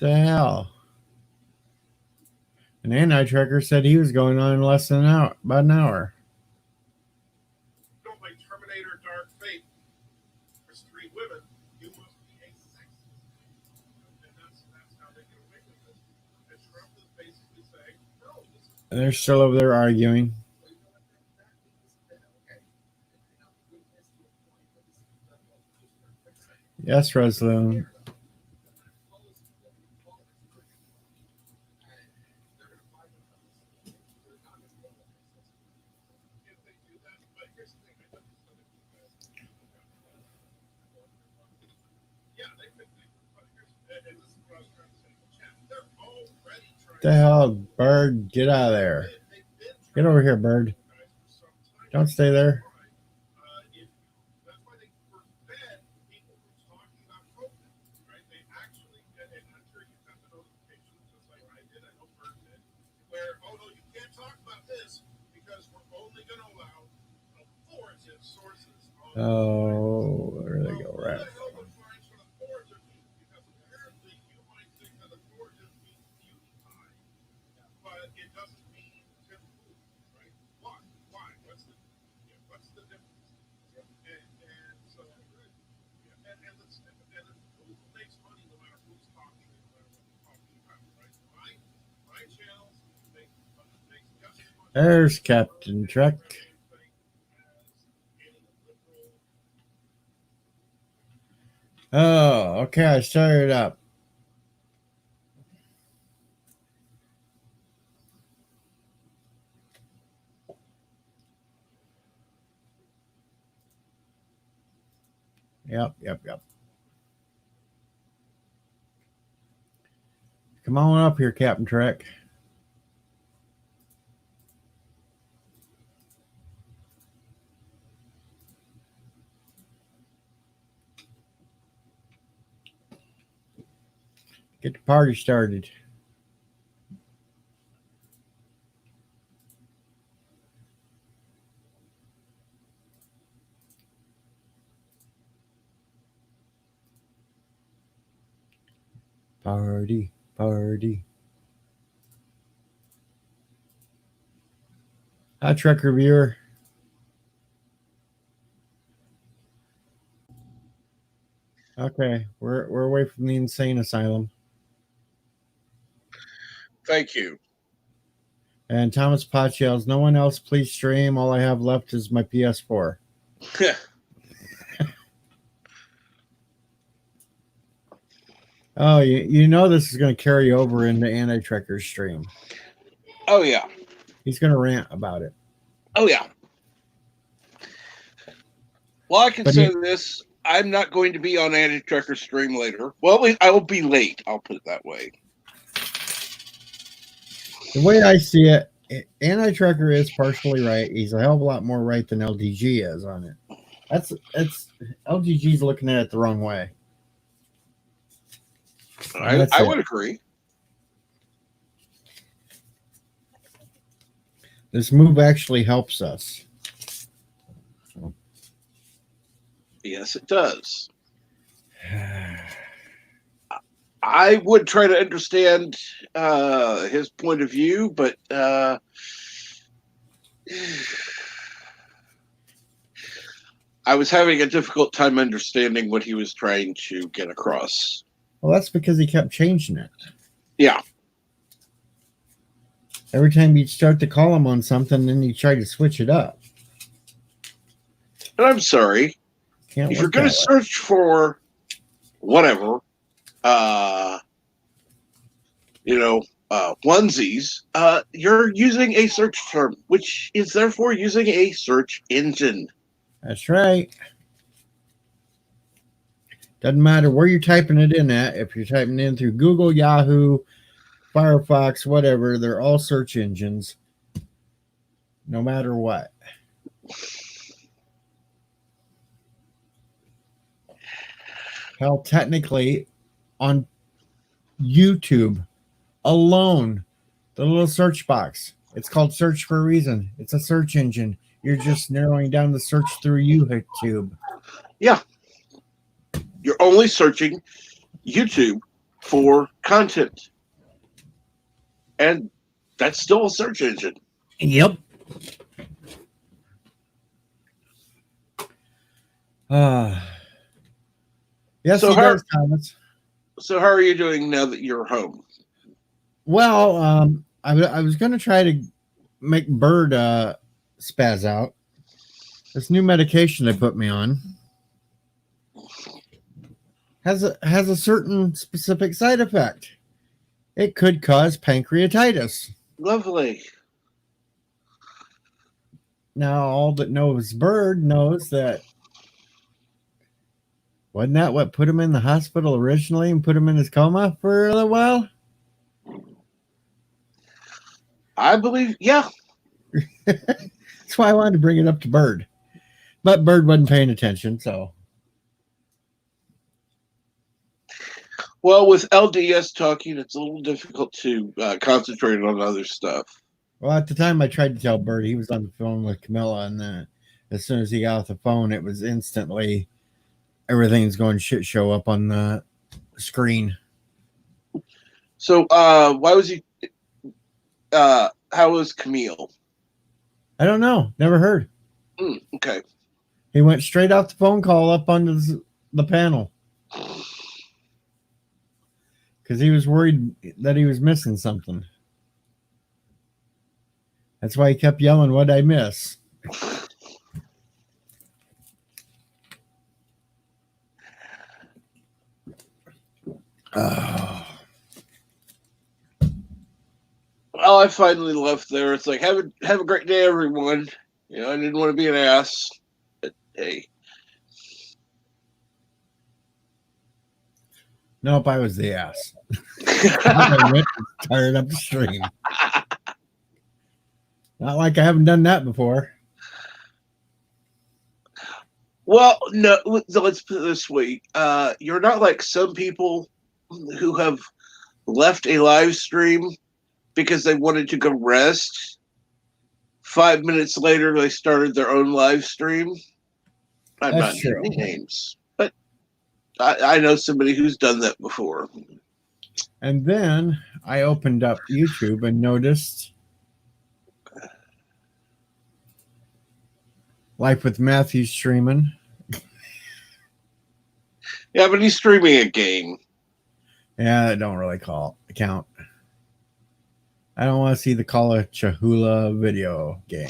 The hell? An anti-tracker said he was going on in less than an hour, about an hour. Don't like Terminator Dark Fate. There's 3 women. You must be a sexist. And that's how they get away with it. And Trump is basically saying, no, this is And they're still over there arguing. Yes, Rosalind. if they do that. But here's the thing. I don't Yeah, they could. But here's, and this is what I was trying to say in the chat. They're already trying The hell, Bird? Get out of there. Get over here, Bird. Don't stay there. That's why they forbid people from talking about COVID, right? They actually, and I'm sure you got the notifications just like I did, I know Bert did, where, oh no, you can't talk about this because we're only going to allow authoritative sources. Oh, there they go, right. Because apparently you might think that authoritative means PewDiePie, but it doesn't mean Tim Pool, right? Why? What's the difference? And so, and Google makes money no matter who's talking, no matter what they're talking about, right? My channels make just as much. There's Captain Trek. Oh, okay. I started up. Yep. Come on up here, Captain Trek. Get the party started. Party. Hi, Trek Reviewer. Okay, we're away from the insane asylum. Thank you. And Thomas Potch yells, "No one else, please stream. All I have left is my PS4." Oh, you know this is going to carry over into Anti-Trekker's stream. Oh, yeah. He's going to rant about it. Oh, yeah. Well, I can say this. I'm not going to be on Anti-Trekker's stream later. Well, I will be late. I'll put it that way. The way I see it, Anti-Trekker is partially right. He's a hell of a lot more right than LDG is on it. That's LDG's looking at it the wrong way. I would agree. This move actually helps us. Yes, it does. I would try to understand his point of view, but I was having a difficult time understanding what he was trying to get across. Well, that's because he kept changing it. Yeah. Every time you'd start to call him on something, then you try to switch it up. And I'm sorry. If you're going to search for whatever, onesies, you're using a search term, which is therefore using a search engine. That's right. Doesn't matter where you're typing it in at. If you're typing in through Google, Yahoo, Firefox, whatever, they're all search engines, no matter what. Hell, technically, on YouTube alone, the little search box, it's called search for a reason. It's a search engine. You're just narrowing down the search through YouTube. Yeah. You're only searching YouTube for content. And that's still a search engine. Yep. Yes, So he does, Thomas. So how are you doing now that you're home? Well, I was going to try to make Bird spaz out. This new medication they put me on has a certain specific side effect. It could cause pancreatitis. Lovely. Now, all that knows Bird knows that. Wasn't that what put him in the hospital originally and put him in his coma for a little while? I believe, yeah. That's why I wanted to bring it up to Bird. But Bird wasn't paying attention, so. Well, with LDS talking, it's a little difficult to concentrate on other stuff. Well, at the time I tried to tell Bird, he was on the phone with Camilla, and then as soon as he got off the phone, it was instantly everything's going shit show up on the screen. So, why was he? How was Camille? I don't know. Never heard. Okay. He went straight off the phone call up onto the panel because he was worried that he was missing something. That's why he kept yelling, "What'd I miss?" Well, I finally left there. It's like, have a great day, everyone. You know, I didn't want to be an ass, but hey. Nope, I was the ass. I went tired up the stream. Not like I haven't done that before. Well, no, let's put it this way. You're not like some people who have left a live stream because they wanted to go rest. 5 minutes later, they started their own live stream. I'm That's not true. naming names, but I know somebody who's done that before. And then I opened up YouTube and noticed Life with Matthew streaming. Yeah, but he's streaming a game. Yeah, that don't really count. I don't want to see the Call of Chahula video game.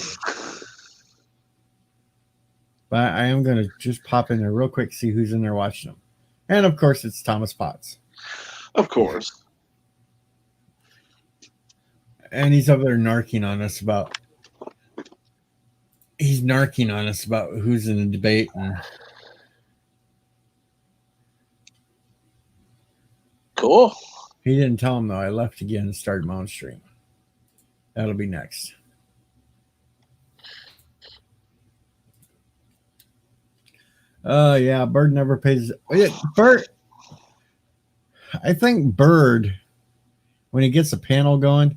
But I am going to just pop in there real quick, see who's in there watching them. And, of course, it's Thomas Potts. Of course. And he's over there narking on us about... He's narking on us about who's in the debate. And cool. he didn't tell him, though. I left again and started my own stream. That'll be next. Yeah, Bird never pays. Bird. I think Bird, when he gets a panel going,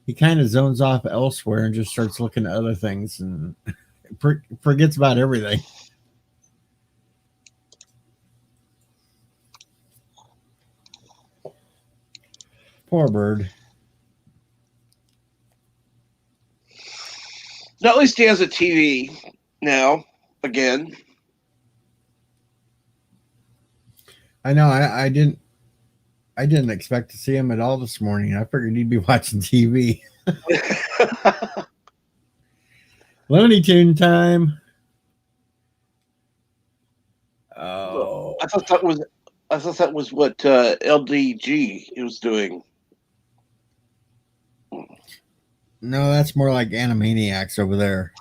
he kind of zones off elsewhere and just starts looking at other things and forgets about everything. Poor Bird. Now, at least he has a TV now, again. I know. I didn't expect to see him at all this morning. I figured he'd be watching TV. Looney Tune time. Oh, I thought that was what LDG was doing. no, that's more like Animaniacs over there.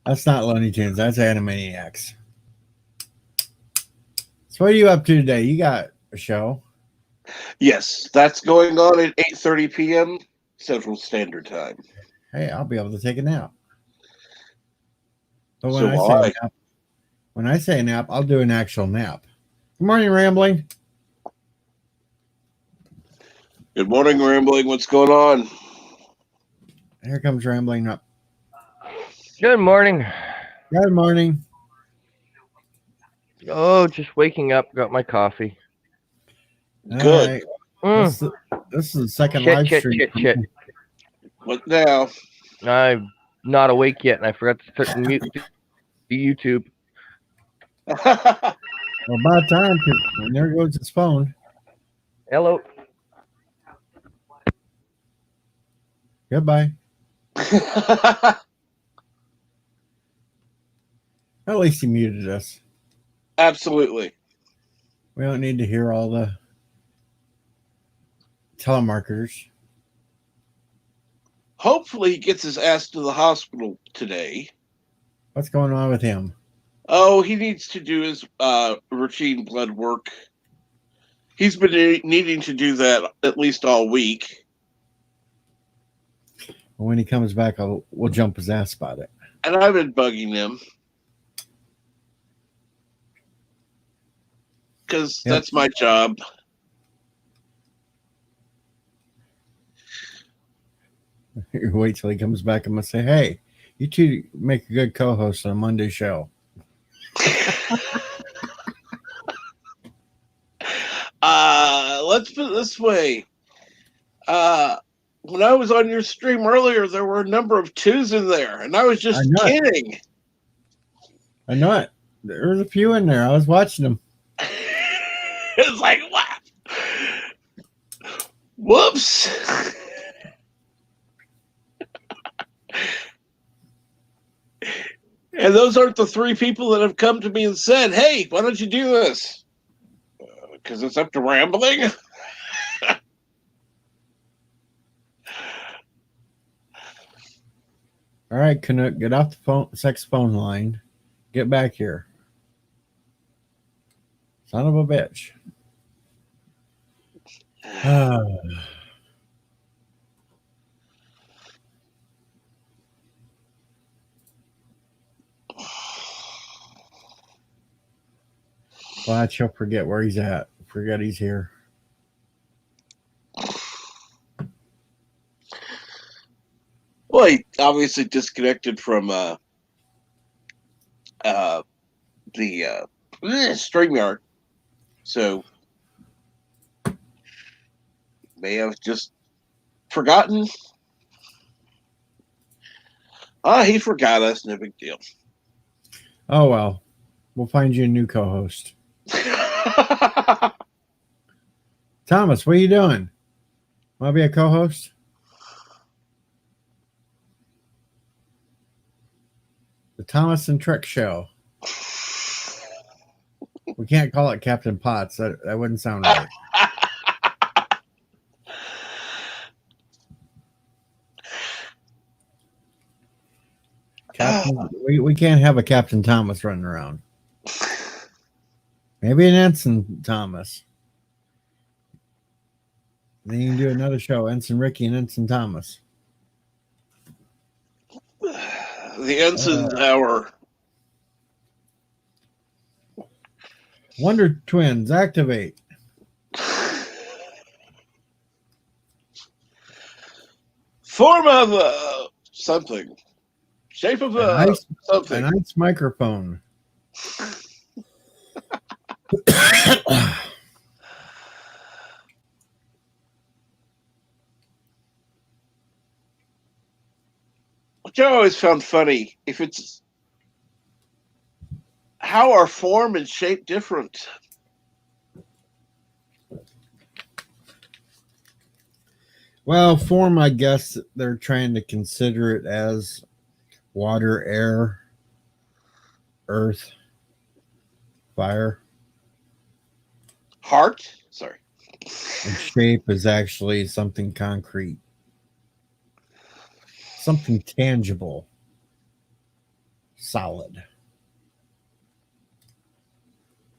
That's not Looney Tunes. That's Animaniacs. So what are you up to today? You got a show? Yes, that's going on at 8:30 p.m. Central Standard Time. Hey, I'll be able to take a nap. But So will I. when I say nap, I'll do an actual nap. Good morning, Rambling. Good morning, Rambling. What's going on? Here comes Rambling up. Good morning. Good morning. Oh, just waking up. Got my coffee. All Good. right. Mm. This is the second Shit, live shit, stream. shit. What now? I'm not awake yet, and I forgot to mute the YouTube. Well, about time. And there goes his phone. Hello. Goodbye. At least he muted us. Absolutely. We don't need to hear all the telemarketers. Hopefully, he gets his ass to the hospital today. What's going on with him? Oh, he needs to do his routine blood work. He's been needing to do that at least all week. When he comes back, we'll jump his ass about it. And I've been bugging him. Because that's my job. Wait till he comes back. I'm going to say, hey, you two make a good co-host on a Monday show. Let's put it this way. When I was on your stream earlier, there were a number of twos in there, and I was just kidding. I know it. There was a few in there. I was watching them. It's like, what? Whoops. And those aren't the three people that have come to me and said, hey, why don't you do this? Because it's up to rambling. All right, Canuck, get off the sex phone line. Get back here. Son of a bitch. Watch, he'll forget where he's at. Forget he's here. Well, he obviously disconnected from the StreamYard. So may have just forgotten. He forgot us. No big deal. Oh, well. We'll find you a new co-host. Thomas, what are you doing? Want to be a co-host? The Thomas and Trick Show. We can't call it Captain Potts. That wouldn't sound right. Captain, we can't have a Captain Thomas running around. Maybe an Ensign Thomas. Then you can do another show, Ensign Ricky and Ensign Thomas. The Ensign's Hour. Wonder Twins, activate. Form of something. Shape of something. A nice microphone. Which I always found funny. If it's how are form and shape different? Well, form, I guess they're trying to consider it as water, air, earth, fire. Heart? Sorry. And shape is actually something concrete. Something tangible. Solid.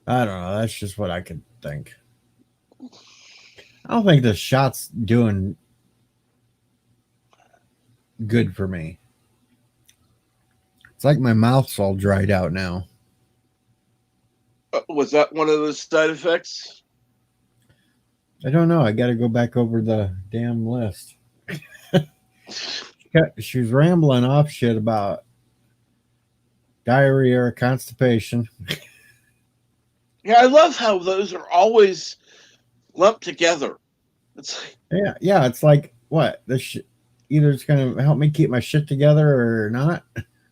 I don't know. That's just what I could think. I don't think the shot's doing good for me. It's like my mouth's all dried out now. Was that one of the side effects? I don't know. I got to go back over the damn list. She was rambling off shit about diarrhea or constipation. Yeah, I love how those are always lumped together. It's like, Yeah. It's like what either it's gonna help me keep my shit together or not.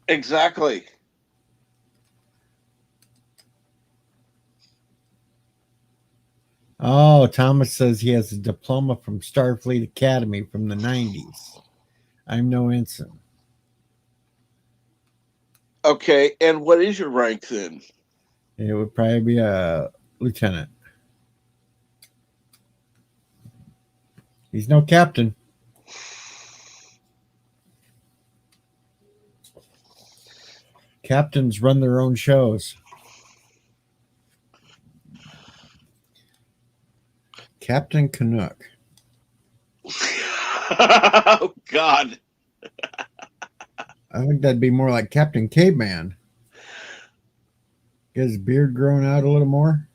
exactly. Oh, Thomas says he has a diploma from Starfleet Academy from the 90s. I'm no ensign. Okay, and what is your rank then? It would probably be a lieutenant. He's no captain. Captains run their own shows. Captain Canuck. Oh God. I think that'd be more like Captain Caveman. Get his beard grown out a little more.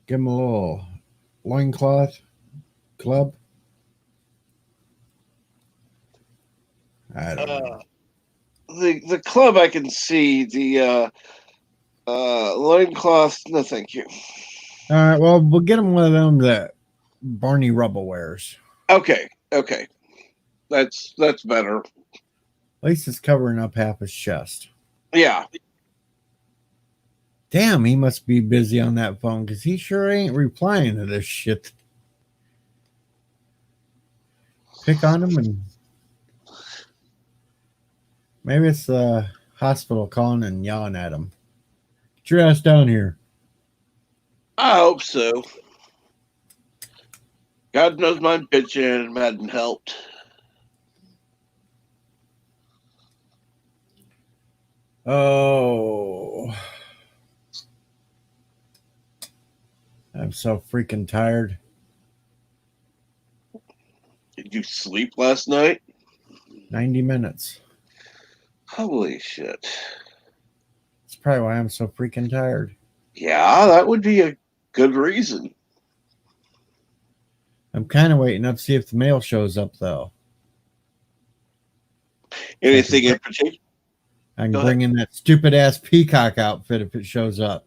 Give him a little loincloth club. I don't know. The club I can see, the loincloth, no thank you. All right, well, we'll get him one of them that Barney Rubble wears. Okay. That's better. At least it's covering up half his chest. Yeah. Damn, he must be busy on that phone because he sure ain't replying to this shit. Pick on him and maybe it's the hospital calling and yelling at him. Get your ass down here. I hope so. God knows my bitching hadn't helped. Oh, I'm so freaking tired. Did you sleep last night? 90 minutes. Holy shit. That's probably why I'm so freaking tired. Yeah, that would be a good reason. I'm kind of waiting up to see if the mail shows up, though. Anything in particular? I can Go bring in that stupid ass peacock outfit if it shows up.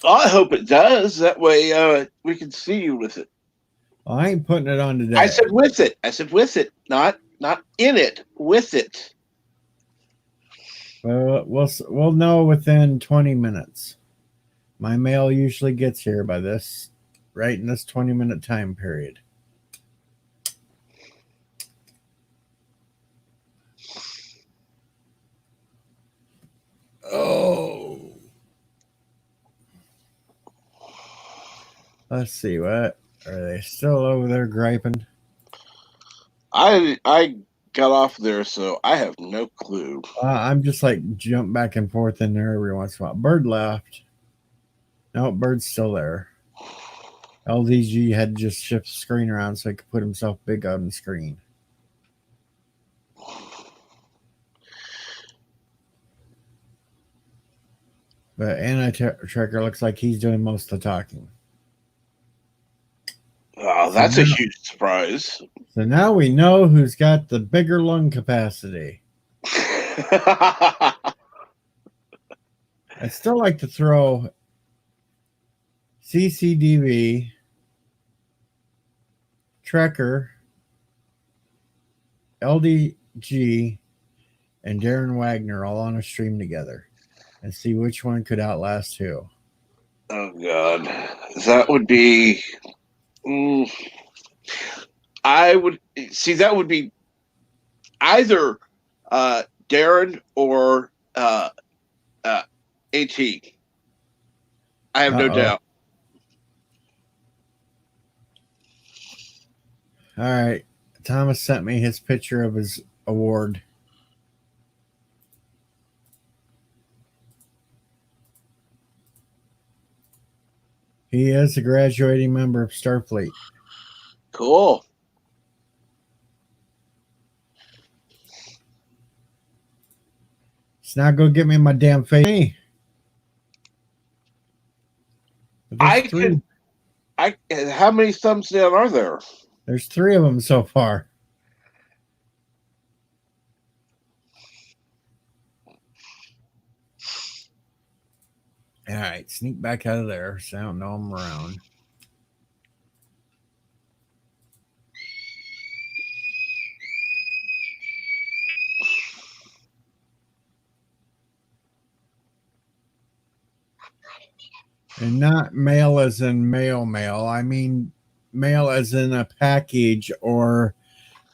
I hope it does. That way we can see you with it. Well, I ain't putting it on today. I said with it. I said with it, not in it. With it. Well, we'll know within 20 minutes. My mail usually gets here by this, right in this 20-minute time period. Oh. Let's see, what? Are they still over there griping? I got off there, so I have no clue. I'm just like jump back and forth in there every once in a while. Bird left. No, Bird's still there. LDG had to just shift the screen around so he could put himself big on the screen. But Anti-Tracker looks like he's doing most of the talking. Oh, that's a huge surprise. So now we know who's got the bigger lung capacity. I I'd still like to throw CCDV, Trekker, LDG, and Darren Wagner all on a stream together and see which one could outlast who. Oh God, that would be. I would see that would be either Darren or AT. I have no doubt. All right. Thomas sent me his picture of his award. He is a graduating member of Starfleet. Cool. So now go get me my damn face. How many thumbs down are there? There's 3 of them so far. All right, sneak back out of there so I don't know I'm around. And not mail as in mail. I mean mail as in a package or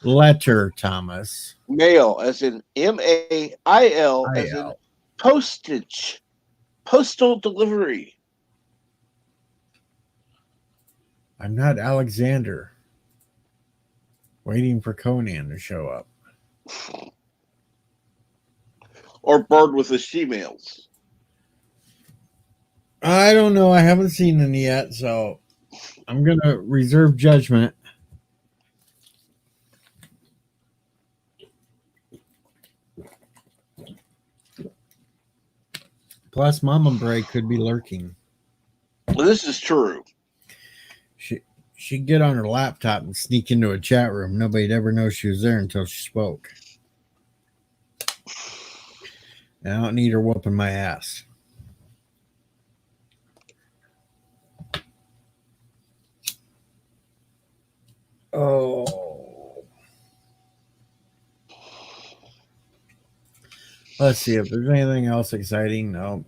letter, Thomas. Mail, as in MAIL, as in IL. postage, postal delivery. I'm not Alexander waiting for Conan to show up. Or Bird with the she-mails. I don't know. I haven't seen any yet, so I'm going to reserve judgment. Plus, Mama Bray could be lurking. Well, this is true. She'd get on her laptop and sneak into a chat room. Nobody'd ever know she was there until she spoke. And I don't need her whooping my ass. Oh. Let's see if there's anything else exciting. No.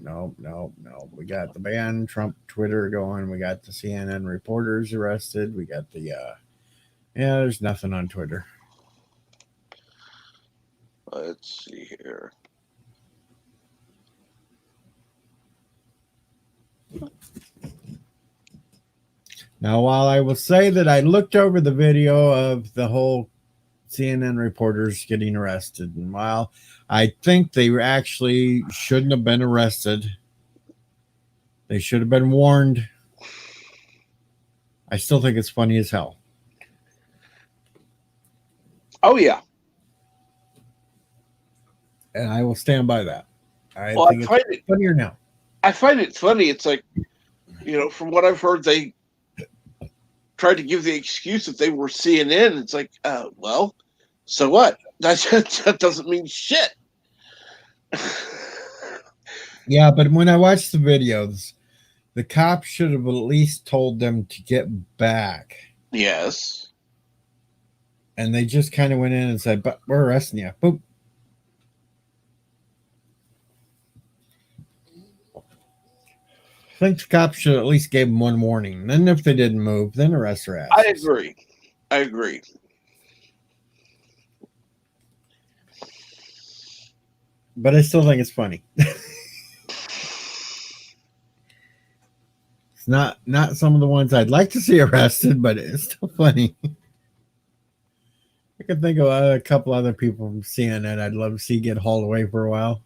We got the ban Trump Twitter going. We got the CNN reporters arrested. We got the there's nothing on Twitter. Let's see here. Now, while I will say that I looked over the video of the whole CNN reporters getting arrested, and while I think they actually shouldn't have been arrested, they should have been warned, I still think it's funny as hell. Oh, yeah. And I will stand by that. I Well, think it's funnier now. I find it funny. It's like, from what I've heard, they tried to give the excuse that they were CNN. It's like, well, so what? That doesn't mean shit. Yeah, but when I watched the videos, the cops should have at least told them to get back. Yes. And they just kind of went in and said, but we're arresting you. Boop. I think the cops should at least give them one warning. Then if they didn't move, then arrest their ass. I agree. But I still think it's funny. It's not some of the ones I'd like to see arrested, but it's still funny. I can think of a couple other people from CNN I'd love to see get hauled away for a while.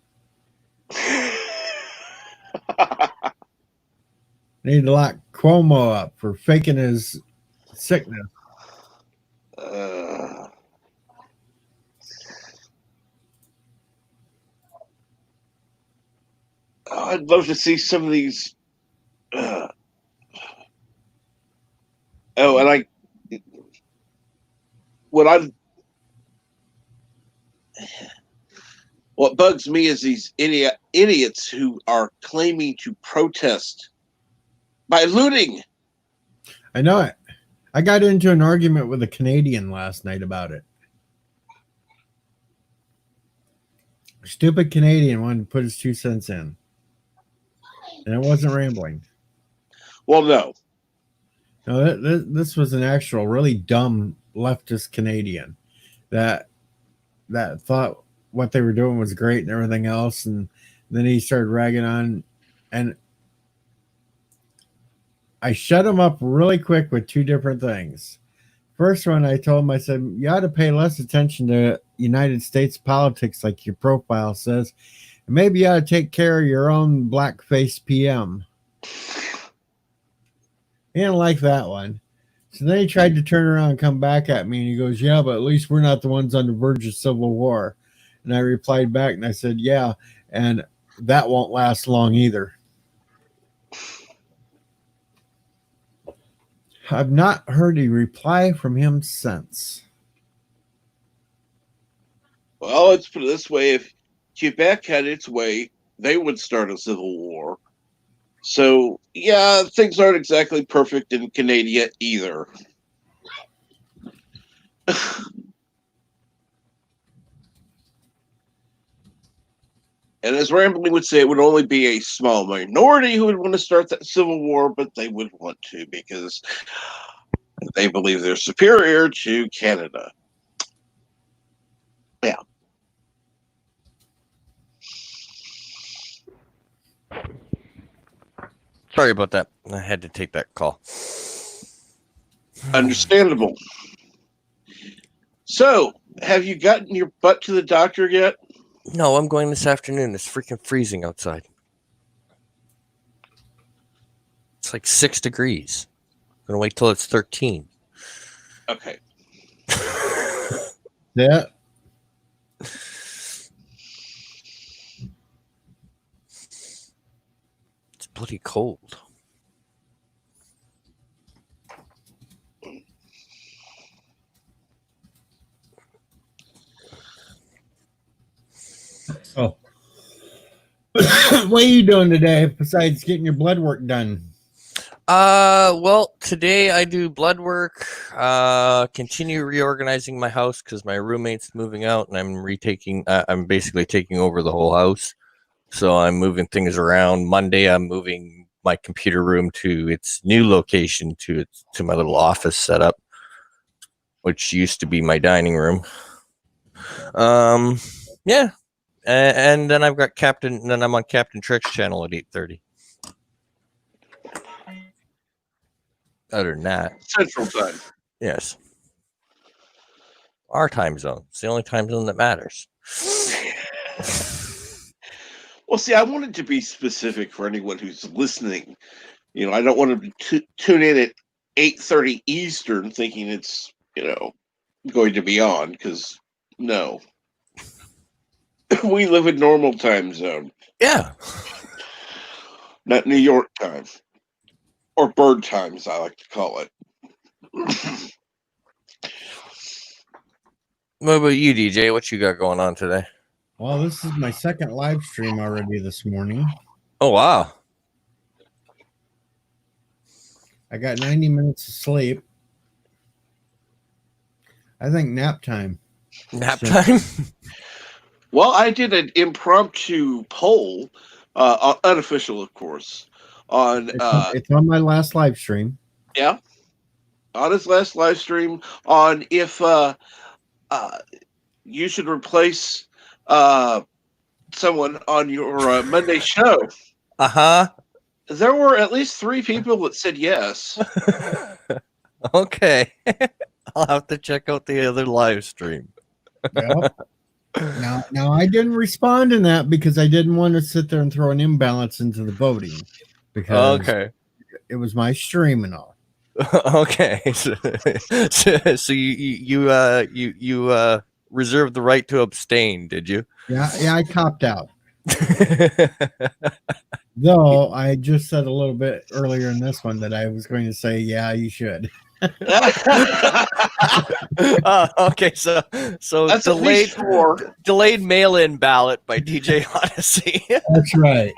Need to lock Cuomo up for faking his sickness. I'd love to see some of these. What bugs me is these idiots who are claiming to protest by looting. I know it. I got into an argument with a Canadian last night about it. A stupid Canadian wanted to put his 2 cents in. And it wasn't rambling. Well, no. No, this was an actual really dumb leftist Canadian that thought what they were doing was great and everything else, and then he started ragging on, and I shut him up really quick with 2 different things. First one, I told him, I said, you ought to pay less attention to United States politics like your profile says, and maybe you ought to take care of your own blackface PM. He didn't like that one. So then he tried to turn around and come back at me, and he goes, yeah, but at least we're not the ones on the verge of civil war. And I replied back, and I said, yeah, and that won't last long either. I've not heard a reply from him since. Well, let's put it this way. If Quebec had its way, they would start a civil war. So yeah, things aren't exactly perfect in Canada either. And as Rambling would say, it would only be a small minority who would want to start that civil war, but they would want to because they believe they're superior to Canada. Yeah. Sorry about that. I had to take that call. Understandable. So, have you gotten your butt to the doctor yet? No, I'm going this afternoon. It's freaking freezing outside. It's like 6 degrees. I'm going to wait till it's 13. Okay. Yeah. It's bloody cold. Oh. What are you doing today besides getting your blood work done? Well, today I do blood work, continue reorganizing my house because my roommate's moving out and I'm basically taking over the whole house. So I'm moving things around. Monday, I'm moving my computer room to its new location, to my little office setup, which used to be my dining room. Yeah. And then I'm on Captain Trick's channel at 8:30. Other than that, Central Time. yes. Our time zone. It's the only time zone that matters. Well, see, I wanted to be specific for anyone who's listening. You know, I don't want to tune in at 8:30 Eastern thinking it's, going to be on, because no. We live in normal time zone, Yeah. not New York time. Or bird time, as I like to call it. What about you, DJ? What you got going on today? Well, this is my second live stream already this morning. Oh, wow. I got 90 minutes of sleep. I think nap time. Nap time? Well, I did an impromptu poll, unofficial, of course, on It's on my last live stream. on his last live stream on if you should replace someone on your Monday show. Uh-huh. There were at least 3 people that said yes. Okay. I'll have to check out the other live stream. Yep. Now I didn't respond in that because I didn't want to sit there and throw an imbalance into the voting because Okay. it was my stream and all. Okay. So you reserved the right to abstain, did you? Yeah, I copped out. Though I just said a little bit earlier in this one that I was going to say, yeah, you should. Okay, so That's delayed 4. delayed mail-in ballot by DJ Odyssey. That's right.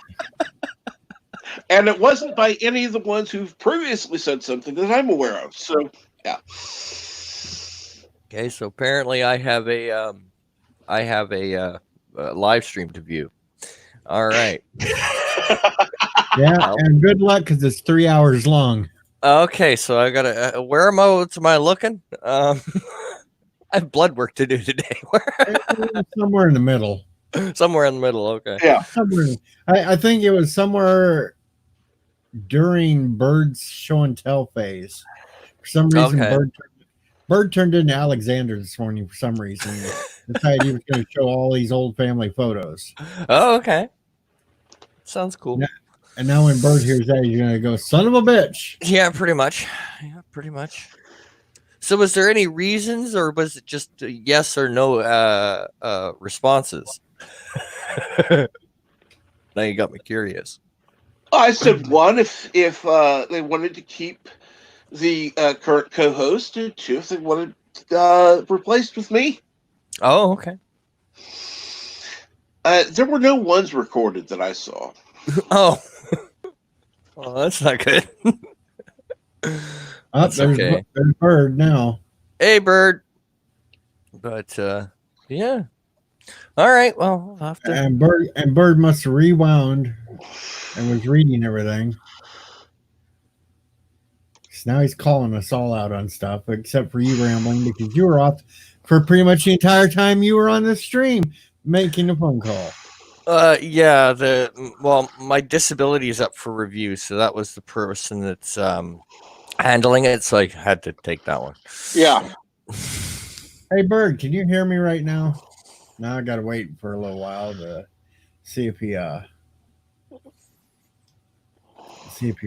And it wasn't by any of the ones who've previously said something that I'm aware of. So, yeah. Okay, so apparently I have a live stream to view. All right. Yeah, and good luck because it's 3 hours long. Okay, so I gotta. Where am I looking? I have blood work to do today. Somewhere in the middle. Somewhere in the middle. Okay. Yeah. I think it was somewhere during Bird's show and tell phase. For some reason, Okay. Bird turned into Alexander this morning for some reason. Decided he was going to show all these old family photos. Oh, okay. Sounds cool. Yeah. And now when Bird hears that, he's going to go, son of a bitch. Yeah, pretty much. Yeah, pretty much. So was there any reasons or was it just yes or no responses? Now you got me curious. I said 1 if they wanted to keep the current co-host, and 2 if they wanted replaced with me. Oh, okay. There were no ones recorded that I saw. Oh. Oh, that's not good. Oh, That's okay. there's Bird now. Hey, Bird. But yeah. All right. Well, I'll have to. And Bird must have rewound and was reading everything. So now he's calling us all out on stuff, except for you rambling because you were off for pretty much the entire time you were on the stream making a phone call. Yeah. My disability is up for review, so that was the person that's handling it. So I had to take that one. Yeah. Hey, Bird, can you hear me right now? Now I gotta wait for a little while to see if he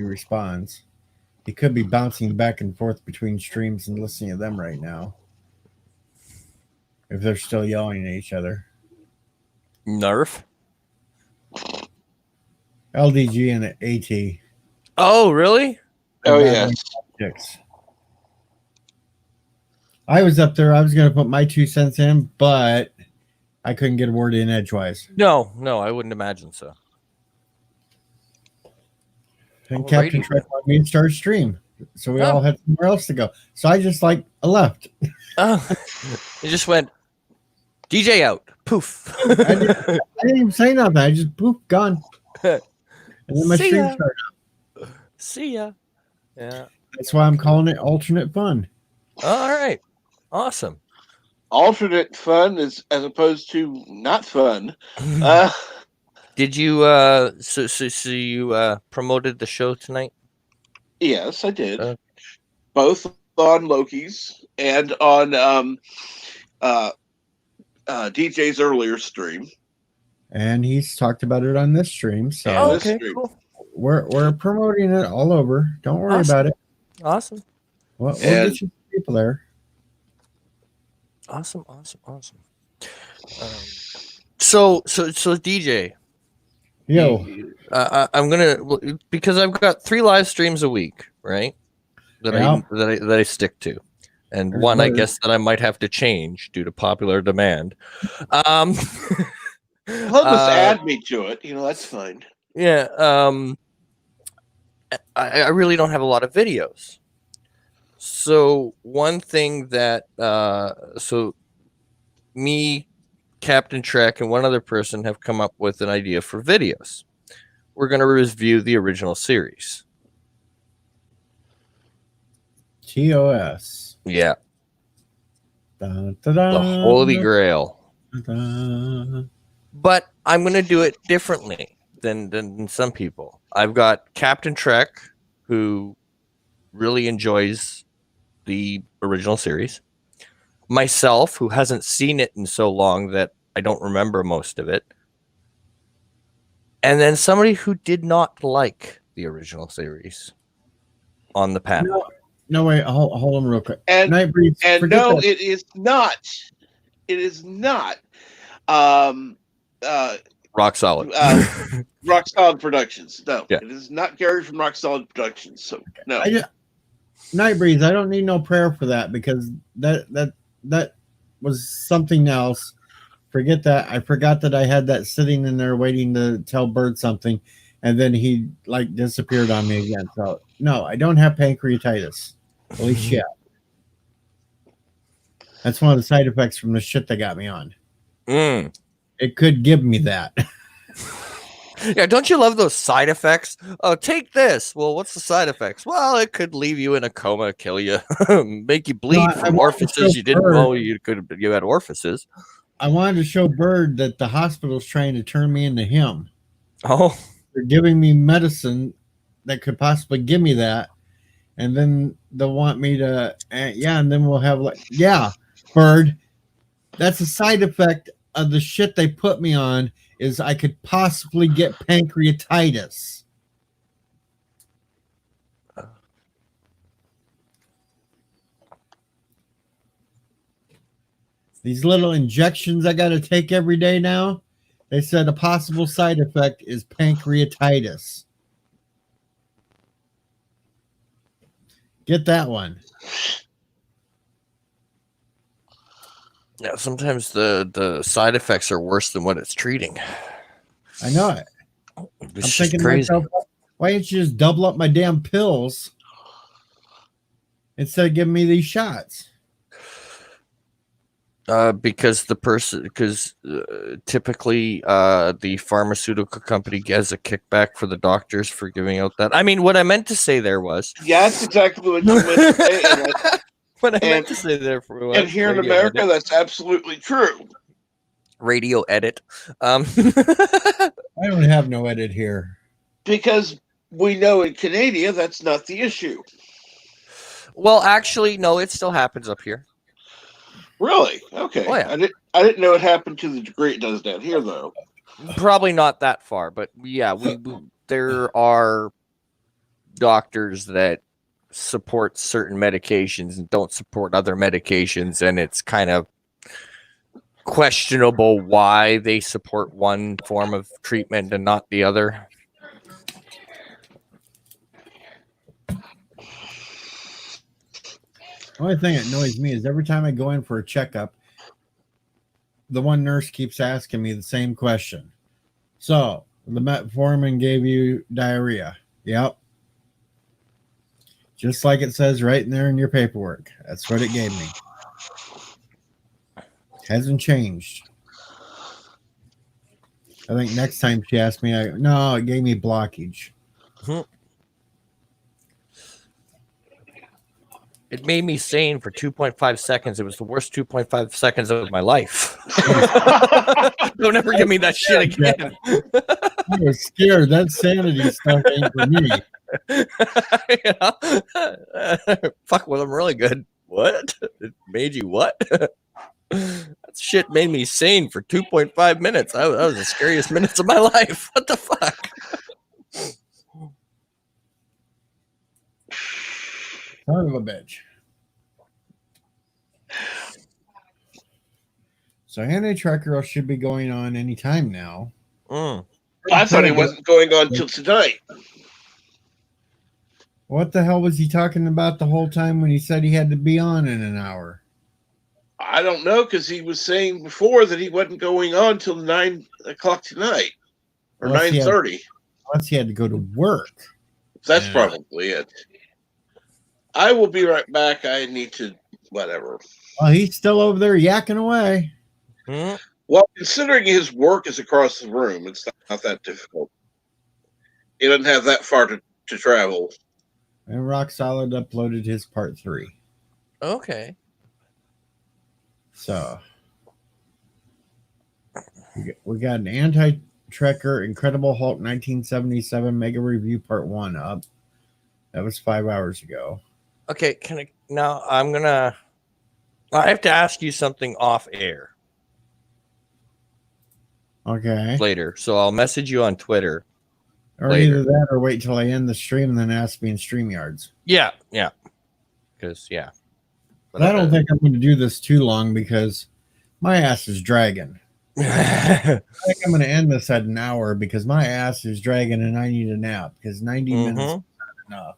responds. He could be bouncing back and forth between streams and listening to them right now. If they're still yelling at each other. Nerf. LDG and AT. Oh, really? Oh, yes. Six. I was up there. I was going to put my 2 cents in, but I couldn't get a word in edgewise. No, I wouldn't imagine so. And Alrighty. Captain Trek wanted me to start a stream. So we Oh. all had somewhere else to go. So I just left. Oh, it just went DJ out. Poof. I didn't even say nothing. I just poof, gone. And then my See stream ya. started. See ya. Yeah. That's why I'm calling it alternate fun. All right. Awesome. Alternate fun is as opposed to not fun. Did you so you promoted the show tonight? Yes, I did. Okay. Both on Loki's and on DJ's earlier stream. And he's talked about it on this stream. So Yeah. Oh, this okay. stream. Cool. we're promoting it all over. Don't worry Awesome. about it. Awesome. We'll And- get you people there. Awesome. So DJ, Yo, I'm gonna because I've got 3 live streams a week, right? That I stick to, and There's one I Bird. guess that I might have to change due to popular demand. Well, just add me to it. That's fine. Yeah. I really don't have a lot of videos. So one thing that so me, Captain Trek, and one other person have come up with an idea for videos. We're going to review the original series. TOS. Yeah, Dun, dun, dun, the Holy Grail. dun, dun. But I'm going to do it differently than some people. I've got Captain Trek, who really enjoys the original series. Myself, who hasn't seen it in so long that I don't remember most of it. And then somebody who did not like the original series on the panel. No, wait, hold on real quick. And Nightbreed, and forget no, that. it is not. It is not. Rock solid. Rock Solid Productions. No, Yeah. it is not Gary from Rock Solid Productions. So no. Nightbreed, I don't need no prayer for that because that was something else. Forget that. I forgot that I had that sitting in there waiting to tell Bird something, and then he disappeared on me again. So no, I don't have pancreatitis. Holy shit. That's one of the side effects from the shit they got me on. Mm. It could give me that. Yeah, don't you love those side effects? Oh, take this. Well, what's the side effects? Well, it could leave you in a coma, kill you, make you bleed I from want to orifices show you didn't Bird. know you had orifices. I wanted to show Bird that the hospital's trying to turn me into him. Oh, They're giving me medicine that could possibly give me that, and then they'll want me to and then we'll have Bird, that's a side effect of the shit they put me on is I could possibly get pancreatitis. These little injections I got to take every day now, they said a possible side effect is pancreatitis. Get that one. yeah. Sometimes the side effects are worse than what it's treating. I know it. It's I'm just thinking to crazy. myself, Why didn't you just double up my damn pills instead of giving me these shots? Because typically the pharmaceutical company gets a kickback for the doctors for giving out that. I mean, what I meant to say there was. Yeah, that's exactly what you meant to say. What I meant to say there was. And here in radio America, edit. that's absolutely true. Radio edit. I don't have no edit here. Because we know in Canada, that's not the issue. Well, actually, no, it still happens up here. Really? Okay. Oh, yeah. I didn't know it happened to the degree it does down here, though. Probably not that far, but yeah, we there are doctors that support certain medications and don't support other medications, and it's kind of questionable why they support one form of treatment and not the other. The only thing that annoys me is every time I go in for a checkup, the one nurse keeps asking me the same question. So, the metformin gave you diarrhea. Yep. Just like it says right in there in your paperwork. That's what it gave me. Hasn't changed. I think next time she asked me, no, it gave me blockage. It made me sane for 2.5 seconds. It was the worst 2.5 seconds of my life. Don't ever give me that shit again. I was scared. That sanity stuff ain't for me. Fuck, well, I'm really good. What? It made you what? That shit made me sane for 2.5 minutes. That was the scariest minutes of my life. What the fuck? Son of a bitch. So Anti-Tracker should be going on any time now. I thought it wasn't going on till tonight. What the hell was he talking about the whole time when he said he had to be on in an hour? I don't know, because he was saying before that he wasn't going on till 9 o'clock tonight. Or Unless 9:30. Unless he had to go to work. That's Yeah. probably it. I will be right back. I need to, whatever. Well, he's still over there yakking away. Well, considering his work is across the room, it's not that difficult. He doesn't have that far to travel. And Rock Solid uploaded his part 3. Okay. So we got an Anti-Trekker Incredible Hulk 1977 Mega Review Part 1 up. That was 5 hours ago. Okay, I have to ask you something off air Okay. later. So I'll message you on Twitter. Or later. either that or wait till I end the stream and then ask me in StreamYards. Yeah. Because, yeah. But I don't think I'm going to do this too long because my ass is dragging. I think I'm going to end this at an hour because my ass is dragging and I need a nap because 90 minutes is not enough.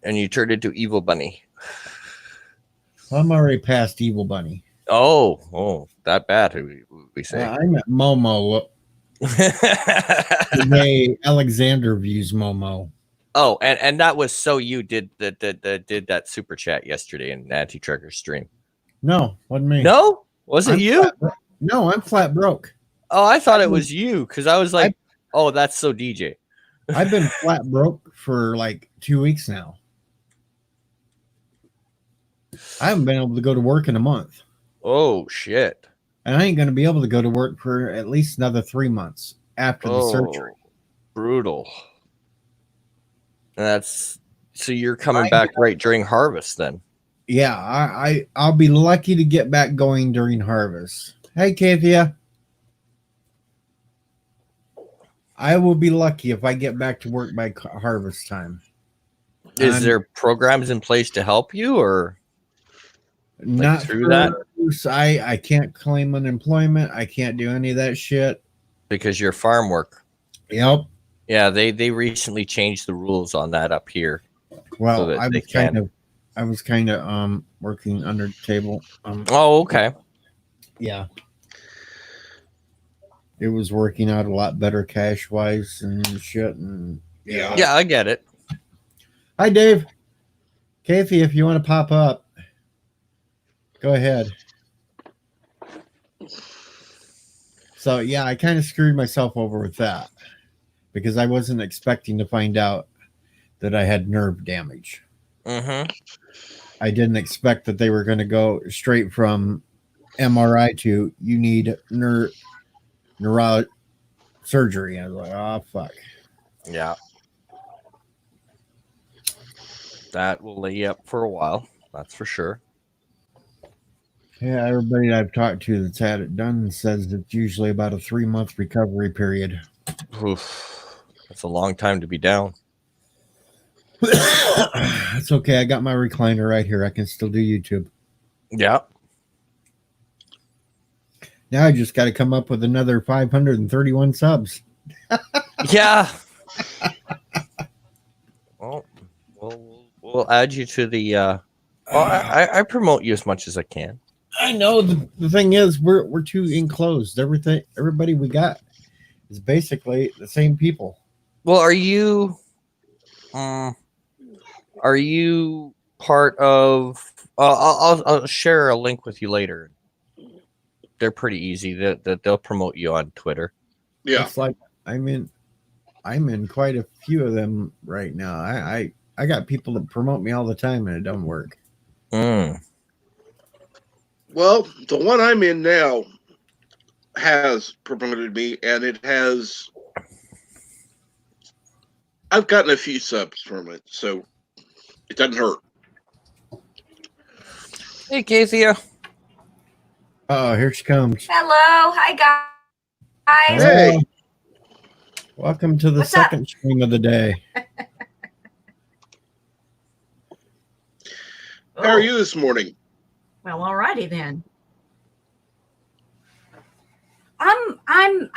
And you turned into Evil Bunny. I'm already past Evil Bunny. Oh, that bad, we say. I'm at Momo. The way Alexander views Momo. Oh, and that was so you did that super chat yesterday in Anti-Trekker stream. No, wasn't me. No? Was it you? No, I'm flat broke. Oh, I thought it was you because I was like, oh, that's so DJ. I've been flat broke for like 2 weeks now. I haven't been able to go to work in a month. Oh, shit. And I ain't going to be able to go to work for at least another 3 months after the surgery. Brutal. So you're coming back right during harvest then? Yeah, I'll be lucky to get back going during harvest. Hey, Kathia. I will be lucky if I get back to work by harvest time. Is there programs in place to help you or not through that? I can't claim unemployment. I can't do any of that shit. Because you're farm work. Yep. Yeah, they recently changed the rules on that up here. Well, so I was kind of working under the table. Oh, okay. Yeah. It was working out a lot better cash wise and shit, and Yeah. Yeah, I get it. Hi, Dave. Kathy, if you want to pop up, go ahead. So, yeah, I kind of screwed myself over with that because I wasn't expecting to find out that I had nerve damage. Mm-hmm. I didn't expect that they were going to go straight from MRI to you need neuro surgery. I was like, oh, fuck. Yeah. That will lay you up for a while. That's for sure. Yeah, everybody I've talked to that's had it done says it's usually about a 3-month recovery period. Oof. That's a long time to be down. It's okay. I got my recliner right here. I can still do YouTube. Yeah. Now I just got to come up with another 531 subs. Yeah. Well, we'll add you to the. Well, I promote you as much as I can. I know the thing is we're too enclosed. Everybody we got is basically the same people. Well, are you part of? I'll share a link with you later. They're pretty easy. They'll promote you on Twitter. Yeah. It's like I'm in quite a few of them right now. I got people that promote me all the time and it doesn't work. Well, the one I'm in now has promoted me, and it has. I've gotten a few subs from it, so it doesn't hurt. Hey, Kathia. Oh, here she comes. Hello, hi guys. Hey. Hello. Welcome to the What's up? second stream of the day. How are you this morning? Well, alrighty then. I'm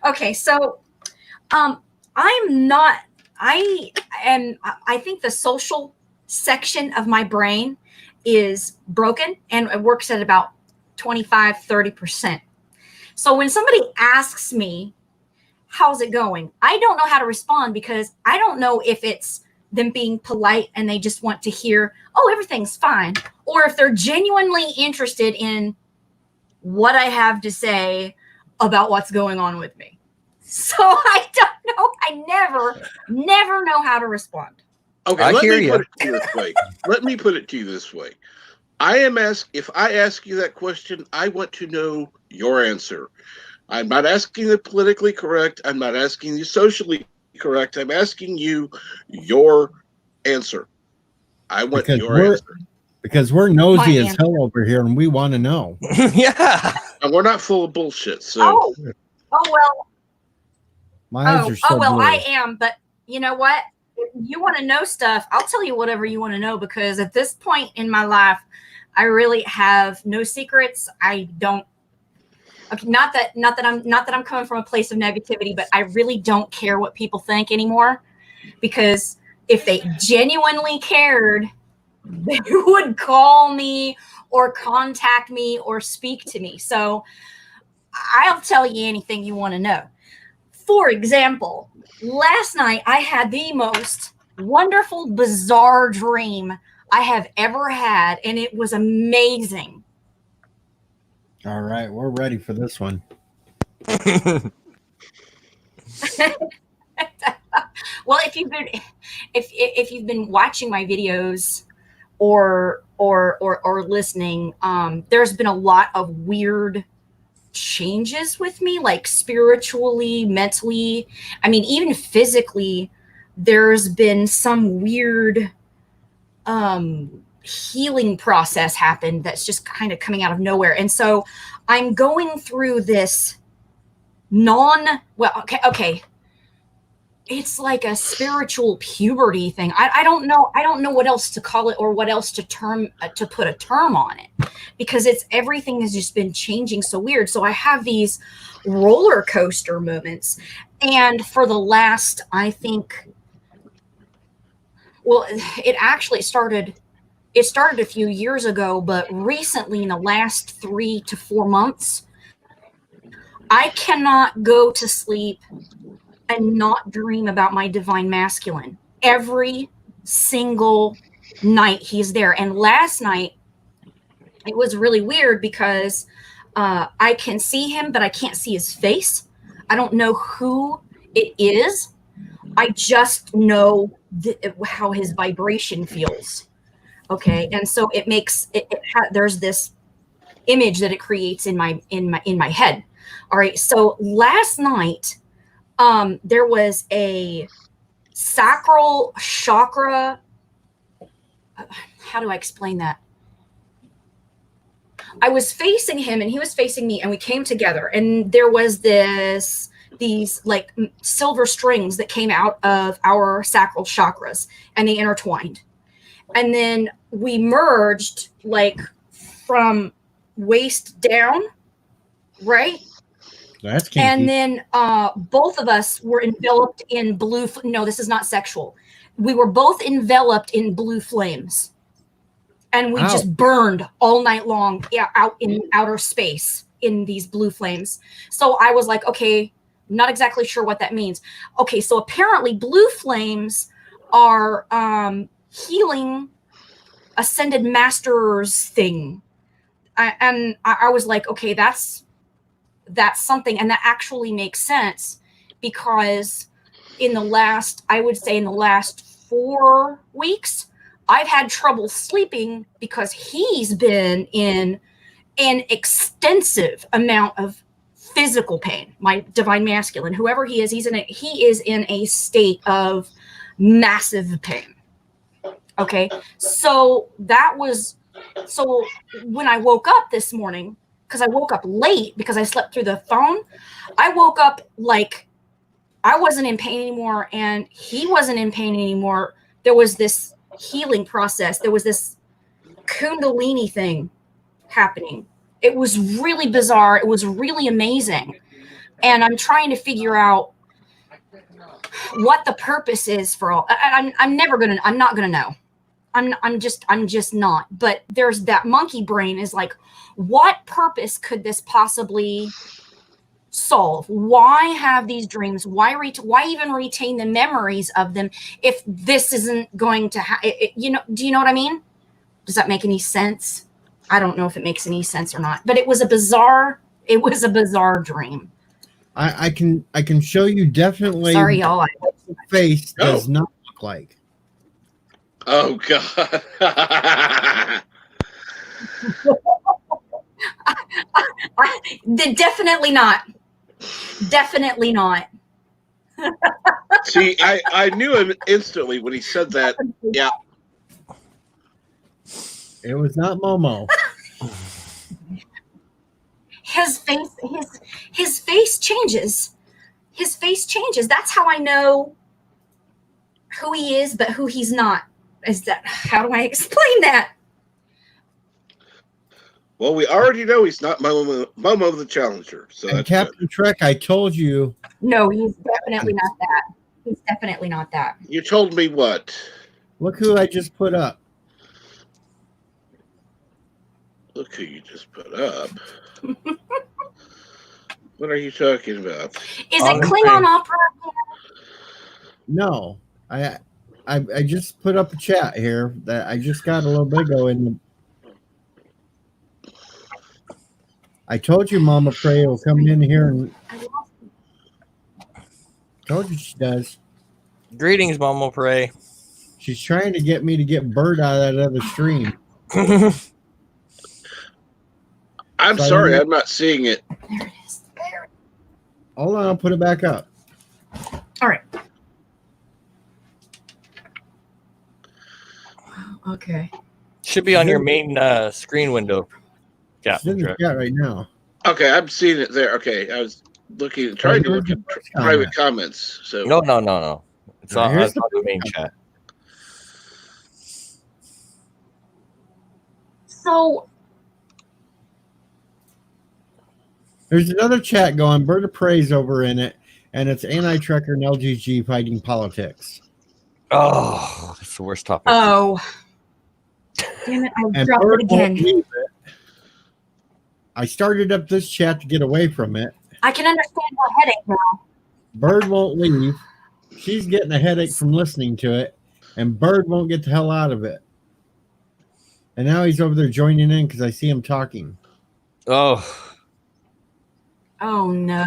okay. So, I'm not. I think the social section of my brain is broken and it works at about 25-30%. So when somebody asks me, how's it going? I don't know how to respond because I don't know if it's them being polite and they just want to hear, oh, everything's fine. Or if they're genuinely interested in what I have to say about what's going on with me. So I don't know. I never know how to respond. Okay, I let hear me ya. put it to you this way. Let me put it to you this way. If I ask you that question, I want to know your answer. I'm not asking the politically correct. I'm not asking you socially correct. I'm asking you your answer. I want Because your answer. Because we're nosy My as answer. hell over here and we want to know. Yeah. And we're not full of bullshit. So Oh well. My eyes are so Oh well, blurry. I am, but you know what? If you want to know stuff, I'll tell you whatever you want to know because at this point in my life, I really have no secrets. I don't. Okay, not that I'm coming from a place of negativity, but I really don't care what people think anymore because if they genuinely cared, they would call me or contact me or speak to me. So I'll tell you anything you want to know. For example, last night I had the most wonderful, bizarre dream I have ever had, and it was amazing. All right, we're ready for this one. Well, if you've been watching my videos or listening, there's been a lot of weird changes with me, like spiritually, mentally. I mean, even physically, there's been some weird healing process happened that's just kind of coming out of nowhere. And so I'm going through this okay. It's like a spiritual puberty thing. I don't know what else to call it or what else to put a term on it because everything has just been changing so weird. So I have these roller coaster moments. And for the last, I think, well, it started a few years ago, but recently in the last 3 to 4 months, I cannot go to sleep and not dream about my divine masculine. Every single night he's there. And last night, it was really weird because I can see him, but I can't see his face. I don't know who it is. I just know how his vibration feels. Okay, and so it makes there's this image that it creates in my head. All right, so last night there was a sacral chakra. How do I explain that? I was facing him and he was facing me, and we came together, and there was these like silver strings that came out of our sacral chakras, and they intertwined, and then we merged like from waist down, right? That's kinky. And then both of us were enveloped in blue. No, this is not sexual. We were both enveloped in blue flames, and we just burned all night long out in outer space in these blue flames. So I was like, okay, not exactly sure what that means. Okay, so apparently blue flames are healing ascended masters thing. And I was like, okay, that's something. And that actually makes sense because in the last 4 weeks, I've had trouble sleeping because he's been in an extensive amount of physical pain. My divine masculine, whoever he is, he is in a state of massive pain. Okay. So when I woke up this morning, because I woke up late because I slept through the phone, I woke up like I wasn't in pain anymore and he wasn't in pain anymore. There was this healing process. There was this Kundalini thing happening. It was really bizarre. It was really amazing. And I'm trying to figure out what the purpose is for all. I'm not going to know. I'm just not. But there's that monkey brain is like, what purpose could this possibly solve? Why have these dreams? Why even retain the memories of them if this isn't going to do you know what I mean? Does that make any sense? I don't know if it makes any sense or not, but it was a bizarre dream. I can show you definitely. Sorry, y'all. What the face does not look like. Oh God. Definitely not. Definitely not. See, I knew him instantly when he said that. Yeah. It was not Momo. His face changes. His face changes. That's how I know who he is, but who he's not. How do I explain that? Well, we already know he's not Momo the Challenger. So And that's Captain good. Trek, I told you. No, he's definitely not that. He's definitely not that. You told me what? Look who I just put up. Look who you just put up. What are you talking about? Is it Klingon opera? No, I just put up a chat here that I just got a little bit ago. I told you Mama Prey will come in here and told you she does. Greetings, Momo Prey. She's trying to get me to get Bird out of that other stream. I'm So sorry, I'm not seeing it. There it is. There. Hold on, I'll put it back up. All right. Okay. Should be on your main screen window. Yeah. It's in the chat right now. Okay, I'm seeing it there. Okay, I was trying to look at private comments. So No. It's Now, on, here's it's on the main chat. So There's another chat going. Bird of Prey's over in it, and it's Anti-Trekker and LGG fighting politics. Oh, that's the worst topic. damn it! I And dropped Bird it won't again. leave it. I started up this chat to get away from it. I can understand my headache now. Bird won't leave. She's getting a headache from listening to it, and Bird won't get the hell out of it. And now he's over there joining in because I see him talking. Oh, Oh no.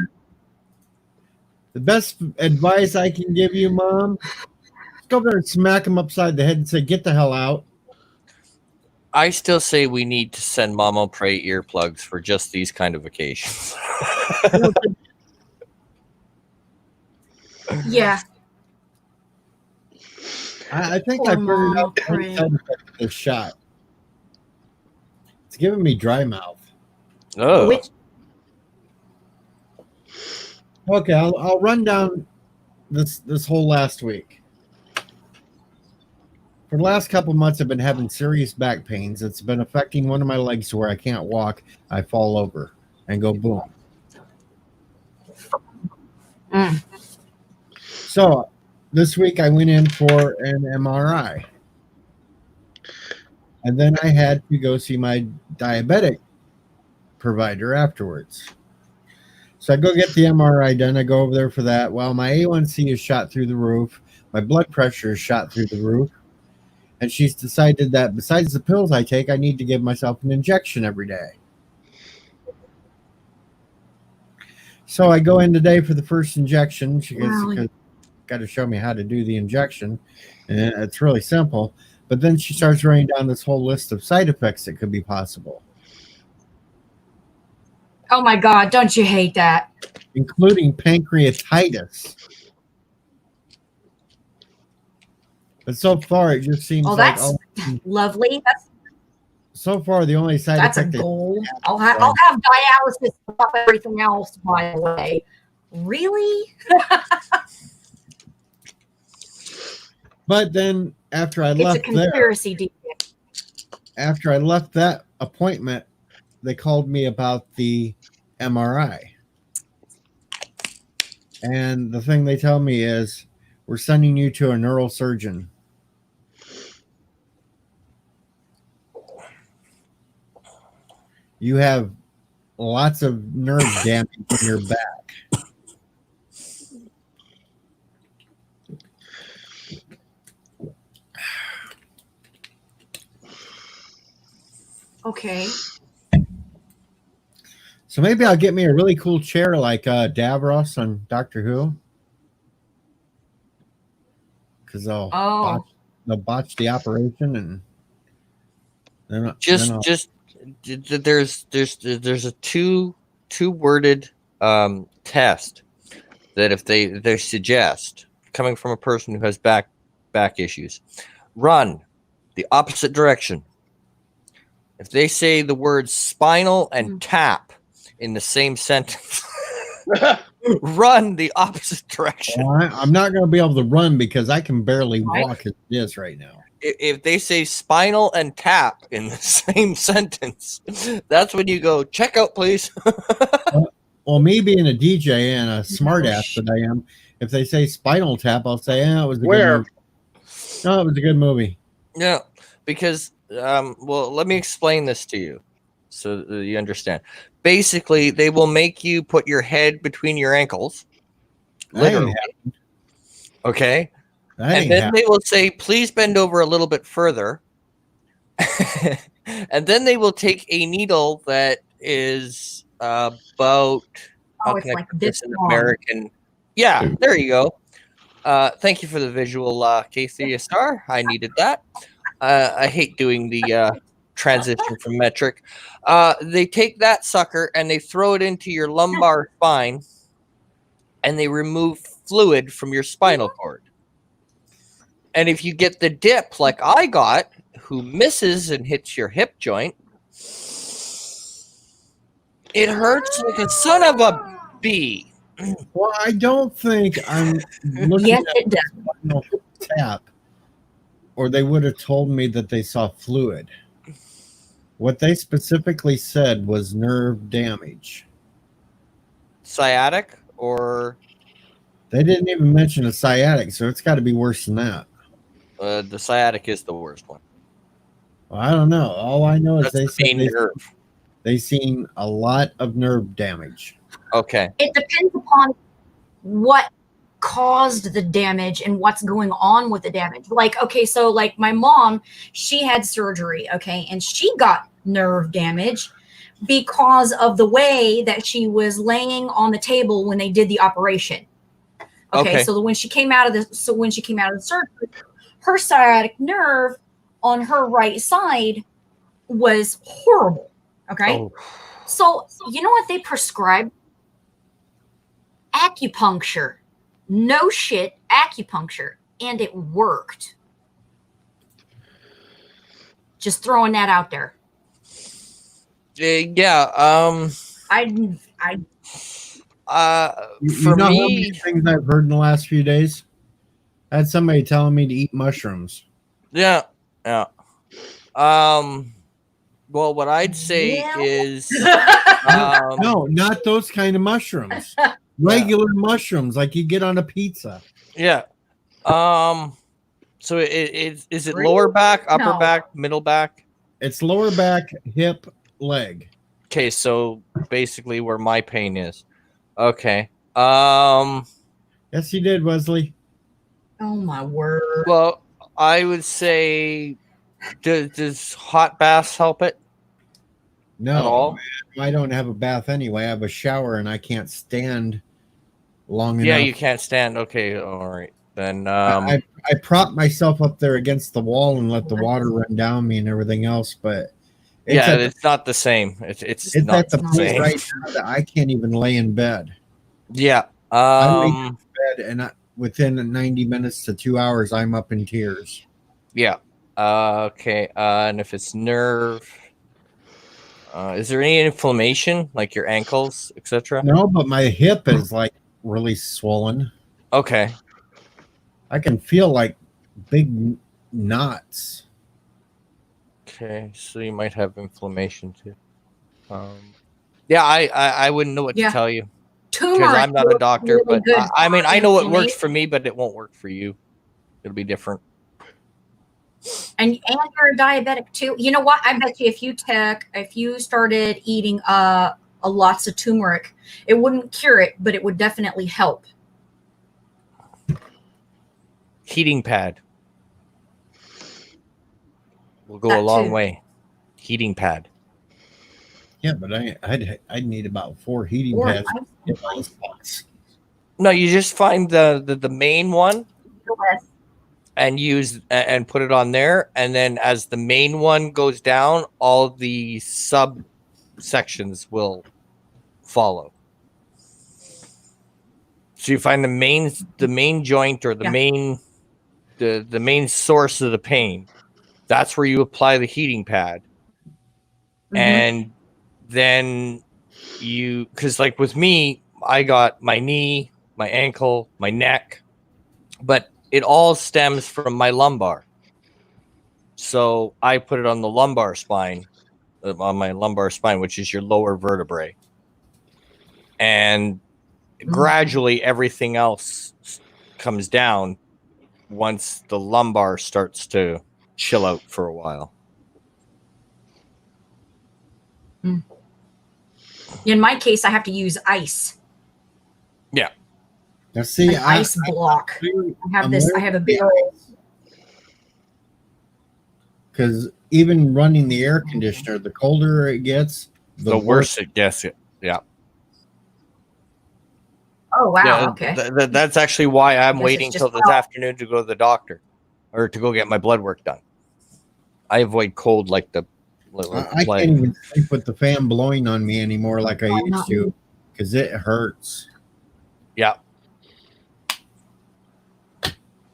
The best advice I can give you, Mom, go over there and smack him upside the head and say, "Get the hell out." I still say we need to send Mama Prey earplugs for just these kind of occasions. Yeah. I think Poor I figured Mama out one Prey. side effect of this shot. It's giving me dry mouth. Oh, Which Okay, I'll run down this whole last week. For the last couple months, I've been having serious back pains. It's been affecting one of my legs to where I can't walk. I fall over and go boom. Mm. So this week I went in for an MRI. And then I had to go see my diabetic provider afterwards. So I go get the MRI done. I go over there for that. Well, my A1C is shot through the roof. My blood pressure is shot through the roof. And she's decided that besides the pills I take, I need to give myself an injection every day. So I go in today for the first injection. She goes, Wow. got to show me how to do the injection. And it's really simple. But then she starts writing down this whole list of side effects that could be possible, Oh my God, don't you hate that? including pancreatitis. But so far, it just seems Oh, like that's lovely. so far the only side That's a effect that goal. I'll have dialysis above everything else, by the way. Really? But then after I It's a left there, conspiracy, DJ. after I left that appointment, they called me about the MRI. And the thing they tell me is, we're sending you to a neurosurgeon. You have lots of nerve damage in your back. Okay. So maybe I'll get me a really cool chair like Davros on Doctor Who. Because Oh. they'll botch the operation and then there's a two worded test that if they suggest, coming from a person who has back issues, run the opposite direction. If they say the words spinal and tap in the same sentence, run the opposite direction. Well, I'm not going to be able to run because I can barely walk as it is right now. If they say spinal and tap in the same sentence, that's when you go, check out, please. Well, me being a DJ and a smart ass that I am, if they say Spinal Tap, I'll say, it was a Where? good movie. No, it was a good movie. Yeah, because, well, let me explain this to you so that you understand. Basically, they will make you put your head between your ankles, literally. Okay? And then they will say, please bend over a little bit further. And then they will take a needle that is about, Oh, how it's can I like put this in long. American? Yeah, there you go. Thank you for the visual, K3 Star. I needed that. I hate doing the transition from metric. They take that sucker and they throw it into your lumbar spine and they remove fluid from your spinal cord. And if you get the dip like I got, who misses and hits your hip joint, it hurts like a son of a bee. Well, I don't think I'm looking Yes, at it does. Spinal Tap, or they would have told me that they saw fluid. What they specifically said was nerve damage. Sciatic or They didn't even mention a sciatic, so it's got to be worse than that. the sciatic is the worst one. Well, I don't know. All I know is That's the main nerve. they seen a lot of nerve damage. Okay. It depends upon what caused the damage and what's going on with the damage. Like, okay, so like my mom, she had surgery, okay, and she got nerve damage because of the way that she was laying on the table when they did the operation. Okay. So when she came out of the surgery, her sciatic nerve on her right side was horrible. Okay. Oh. So you know what they prescribed? Acupuncture. No shit, acupuncture. And it worked. Just throwing that out there. Yeah. I For how me, many things I've heard in the last few days? I had somebody telling me to eat mushrooms. yeah. Well, what I'd say Yeah. is, No, not those kind of mushrooms. Regular mushrooms like you get on a pizza. yeah. So is it Really? lower back, upper No. back, middle back? It's lower back, hip, leg. Okay, so basically where my pain is. Okay. Um. Yes, you did, Wesley. oh my word. Well, I would say, does hot baths help it No, at all? man, I don't have a bath anyway. I have a shower and I can't stand long Yeah, enough. you can't stand. Okay, all right then. I prop myself up there against the wall and let the water run down me and everything else, but it's not the same. It's it's not at the the point same. right now that I can't even lay in bed. Yeah. Bed and within 90 minutes to 2 hours, I'm up in tears. Yeah. Okay. And if it's nerve, is there any inflammation, like your ankles, etc.? No, but my hip is like really swollen. Okay. I can feel like big knots. Okay. So you might have inflammation too. Yeah, I wouldn't know what Yeah. to tell you Turmeric. because I'm not a works doctor, really but good I mean, for I know it works inflammation. for me, but it won't work for you. It'll be different. And you're a diabetic too. You know what? I bet you if you started eating a lots of turmeric, it wouldn't cure it, but it would definitely help. Heating pad will go That a long too. way. Heating pad. Yeah, but I'd need about 4 heating Or pads. to get my spots. No, you just find the main one ice. and use and put it on there, and then as the main one goes down, all the subsections will follow. So you find the main joint or the Yeah. main the main source of the pain. That's where you apply the heating pad. Mhm. And then because like with me, I got my knee, my ankle, my neck, but it all stems from my lumbar. So I put it on the lumbar spine, on my lumbar spine, which is your lower vertebrae. And gradually everything else comes down once the lumbar starts to chill out for a while. In my case, I have to use ice. Now, see, An ice block. I have a big old. because even running the air conditioner, the colder it gets, The worse it gets. Yeah. Oh wow. Yeah, Okay. that's actually why I'm Guess it's waiting just till this afternoon to go to the doctor or to go get my blood work done. I avoid cold like the I can't even sleep with the fan blowing on me anymore like I Oh, used not to me. because it hurts. Yeah.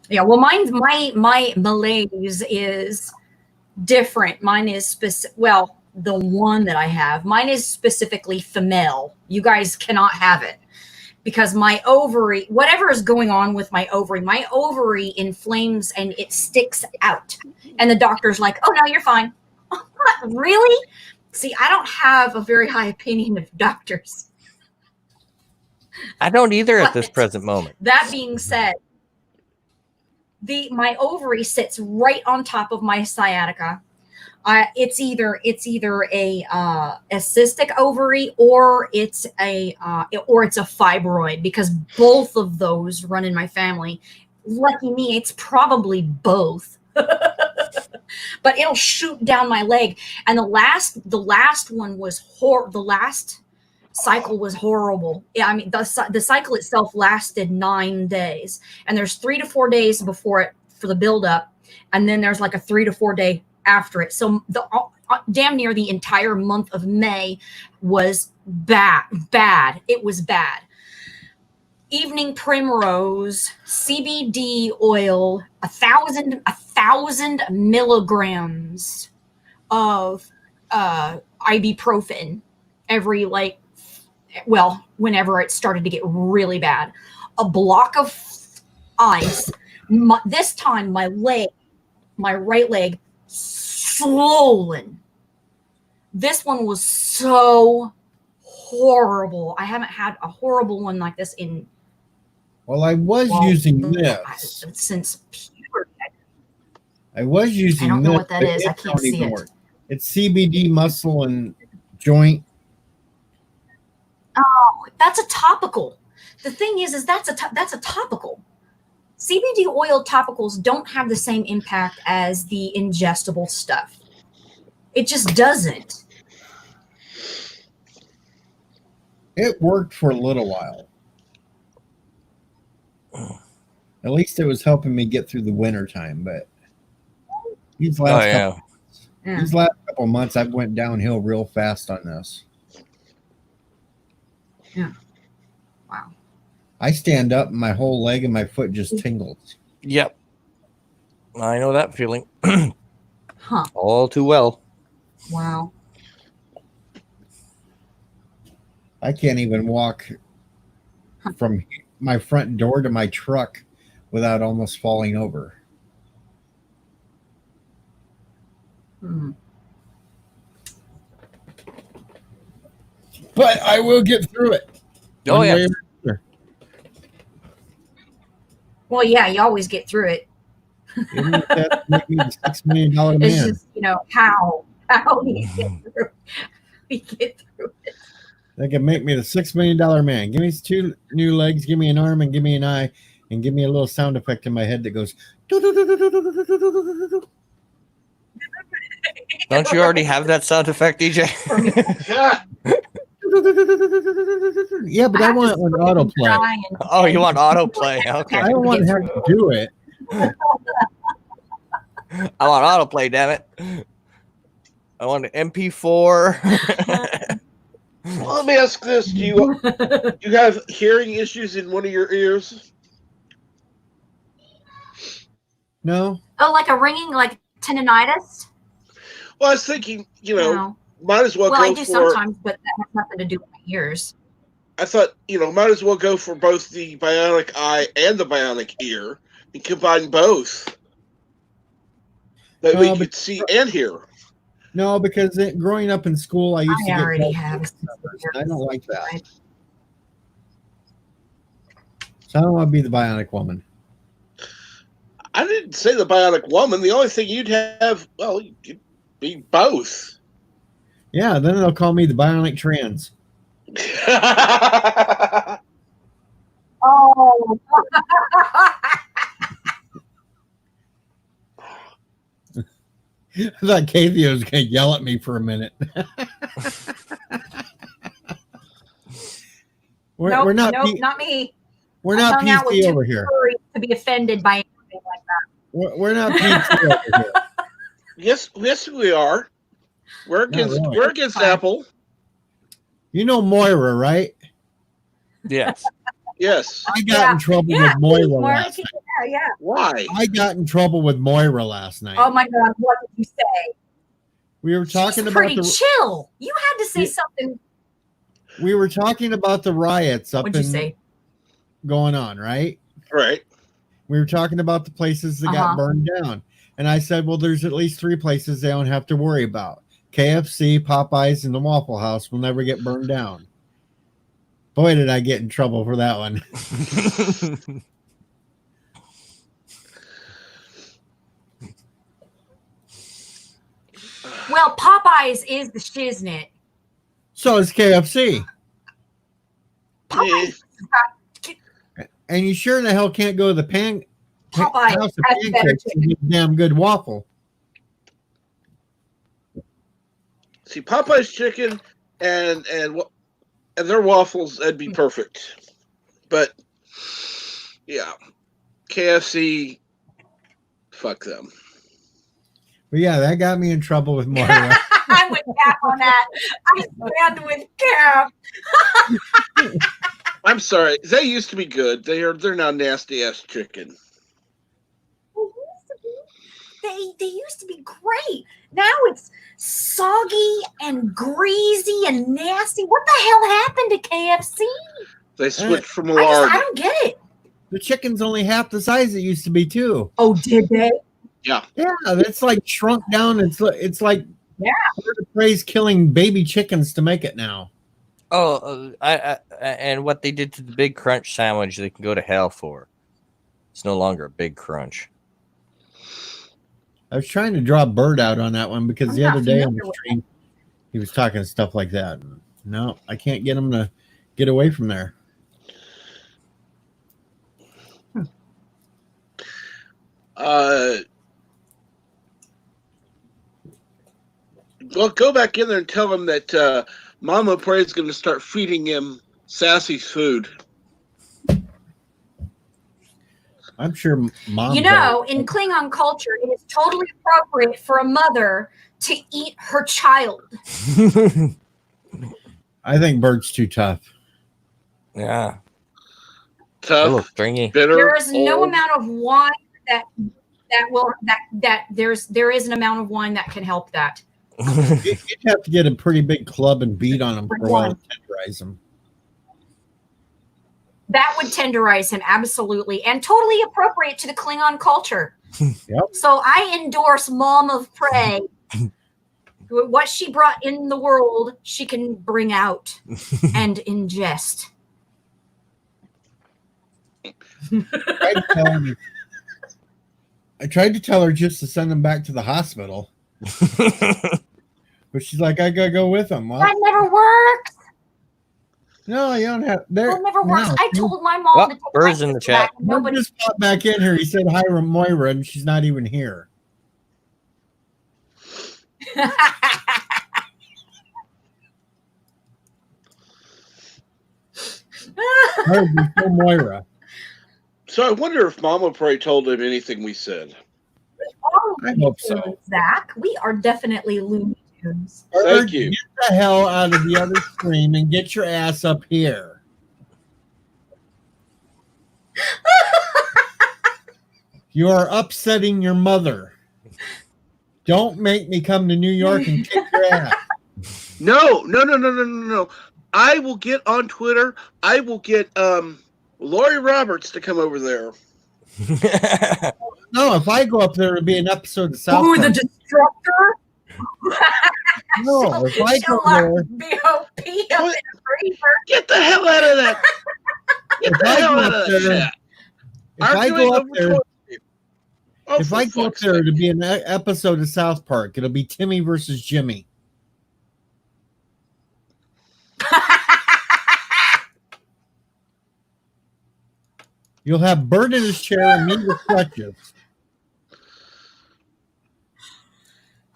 Yeah. Well, my malaise is different. Mine is well, the one that I have. Mine is specifically female. You guys cannot have it because my ovary, whatever is going on with my ovary inflames and it sticks out. And the doctor's like, "Oh no, you're fine." What? Really? See, I don't have a very high opinion of doctors. I don't either at this But- present moment. That being said, my ovary sits right on top of my sciatica. It's either a cystic ovary or it's a fibroid, because both of those run in my family. Lucky me, it's probably both. But it'll shoot down my leg. And the last one was the last cycle was horrible. Yeah, I mean, the cycle itself lasted 9 days, and there's 3 to 4 days before it for the buildup, and then there's like a 3 to 4 day after it. So the damn near the entire month of May was bad. It was bad. Evening primrose CBD oil, 1,000 milligrams of ibuprofen every whenever it started to get really bad. A block of ice. This time my right leg, swollen. This one was so horrible. I haven't had a horrible one like this in. Well, I was using this since puberty. I was using. I don't know this, what that is. I can't see it. It's CBD muscle and joint. Oh, that's a topical. The thing is that's a topical. CBD oil topicals don't have the same impact as the ingestible stuff. It just doesn't. It worked for a little while. At least it was helping me get through the winter time, but these last couple months I've went downhill real fast on this. Yeah. Wow. I stand up and my whole leg and my foot just tingles. Yep. I know that feeling. Huh. All too well. Wow. I can't even walk from my front door to my truck without almost falling over. Hmm. But I will get through it. Oh, One yeah. way or another. Well, yeah, you always get through it. Even if that make me the $6 million man. It's just, how we get through it. We get through it. They can make me the $6 million man. Give me 2 new legs, give me an arm, and give me an eye, and give me a little sound effect in my head that goes. Don't you already have that sound effect, DJ? Yeah. Yeah, but I want it on autoplay. Oh, you want autoplay? Okay. I don't want to have to do it. I want autoplay, damn it. I want an MP4. Well, let me ask this: Do you have hearing issues in one of your ears? No. Oh, like a ringing, like tinnitus? Well, I was thinking, No. might as well Well, go I do for. sometimes, but that has nothing to do with my ears. I thought, might as well go for both the bionic eye and the bionic ear and combine both. That we could see and hear. No, because growing up in school, I used to get already told have. numbers, and I don't like that. So I don't want to be the bionic woman. I didn't say the bionic woman. The only thing you'd have, well, you'd be both. Yeah, then they'll call me the bionic trans. Oh. I thought Kathy was going to yell at me for a minute. We're not not me. We're not hung out with PC too over here. To be offended by anything like that. We're not PC over here. Yes, we are. We're against really. we're against Apple. You know Moira, right? Yes. Yes. I got in trouble with Moira last night. Yeah. Why? I got in trouble with Moira last night. Oh my God! What did you say? We were talking She's about pretty chill. You had to say something. We were talking about the riots up What'd you say? going on, right? Right. We were talking about the places that got burned down. And I said, well, there's at least 3 places they don't have to worry about. KFC, Popeyes, and the Waffle House will never get burned down. Boy, did I get in trouble for that one. Well, Popeyes is the shiznit. So is KFC. Popeyes, And you sure in the hell can't go to the Popeyes House of has better Pancakes and get a damn good waffle. See, Popeye's chicken and their waffles, that'd be perfect. But yeah, KFC, fuck them. But yeah, that got me in trouble with Moira. I'm with Cap on that. I stand with Cap. I'm sorry, they used to be good. They're now nasty ass chicken. They used to be great. Now it's soggy and greasy and nasty. What the hell happened to KFC? They switched from I lard. don't get it. The chicken's only half the size it used to be too. Oh, did they? Yeah, Yeah, that's like shrunk down. It's like Yeah. Bird of Prey's killing baby chickens to make it now. Oh, and what they did to the Big Crunch sandwich, they can go to hell for. It's no longer a Big Crunch. I was trying to draw Bird out on that one because I'm the not other day on familiar the with stream he was talking stuff like that. No, I can't get him to get away from there. Well, go back in there and tell him that Mama Prey is going to start feeding him Sassy's food. I'm sure Mom. You know, in Klingon culture, it is totally appropriate for a mother to eat her child. I think Bird's too tough. Yeah. A Tough, little stringy. bitter. There is no old. amount of wine that there is an amount of wine that can help that. You'd have to get a pretty big club and beat on him for a while to tenderize him. That would tenderize him, absolutely, and totally appropriate to the Klingon culture. Yep. So I endorse Mom of Prey. What she brought in the world, she can bring out and ingest. I tried to tell her just to send him back to the hospital, but she's like, "I gotta go with him." Well, That never works. no, you don't have. That never works. no. I told my mom Well, to take Bird's my in the sister chat. back, and Bird nobody. just popped back in here. He said hi, Moira, and she's not even here. Bird, before Moira. So I wonder if Mama Prey told him anything we said. Oh, I hope so. Zach, we are definitely Looney Tunes. Thank Bird, you. Get the hell out of the other stream and get your ass up here. You are upsetting your mother. Don't make me come to New York and kick your ass. No. I will get on Twitter. I will get Lori Roberts to come over there. No, if I go up there, it'll be an episode of South Ooh, the Park. Destructor. No, if I She'll go lock there, BOP up in What? a freezer. Get the hell out of that! Get If the I hell go out up of that there- chat. if I go up there, Oh, if for I go up fuck's there sake. to be an episode of South Park, it'll be Timmy versus Jimmy. You'll have Bird in his chair and me with crutches.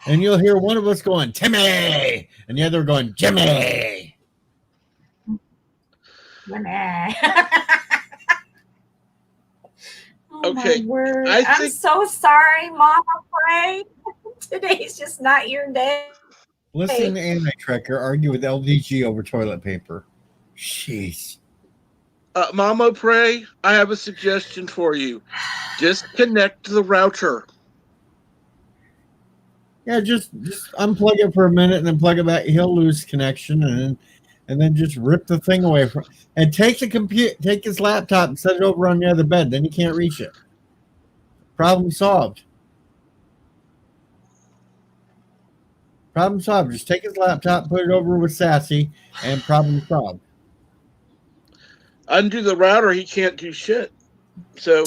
And you'll hear one of us going, Timmy! And the other going, Jimmy! Oh, Okay, my word. I I'm think- so sorry, Mama Prey. Today's just not your day. Listen to Anime Trekker argue with LDG over toilet paper. Jeez. Mama Prey, I have a suggestion for you. Disconnect the router. Yeah, just unplug it for a minute and then plug it back. He'll lose connection and then just rip the thing away from and take his laptop and set it over on the other bed. Then he can't reach it. Problem solved. Problem solved. Just take his laptop, put it over with Sassy, and problem solved. Undo the router, he can't do shit. So,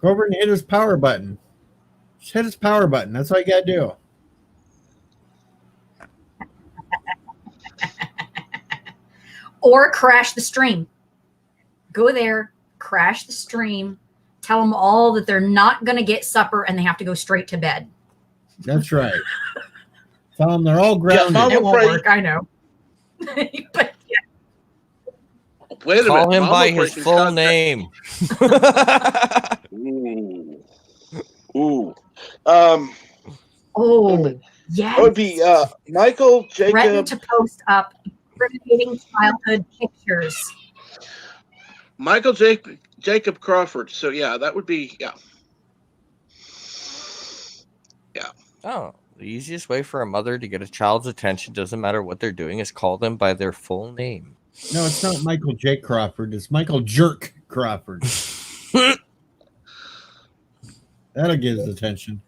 Go over and hit his power button. Just hit his power button. That's all you gotta do. Or crash the stream. Go there, crash the stream, tell them all that they're not going to get supper and they have to go straight to bed. That's right. Tell them they're all grounded. Mama It won't Pray- work, I know. But Wait a minute. Call him Mama by Pray his can full contact- name. Ooh. oh, yeah. That would be Michael Threaten Jacob. to post up incriminating childhood pictures. Michael Jacob Crawford. So yeah, that would be Oh, the easiest way for a mother to get a child's attention, doesn't matter what they're doing, is call them by their full name. No, it's not Michael J. Crawford. It's Michael Jerk Crawford. That'll get his attention.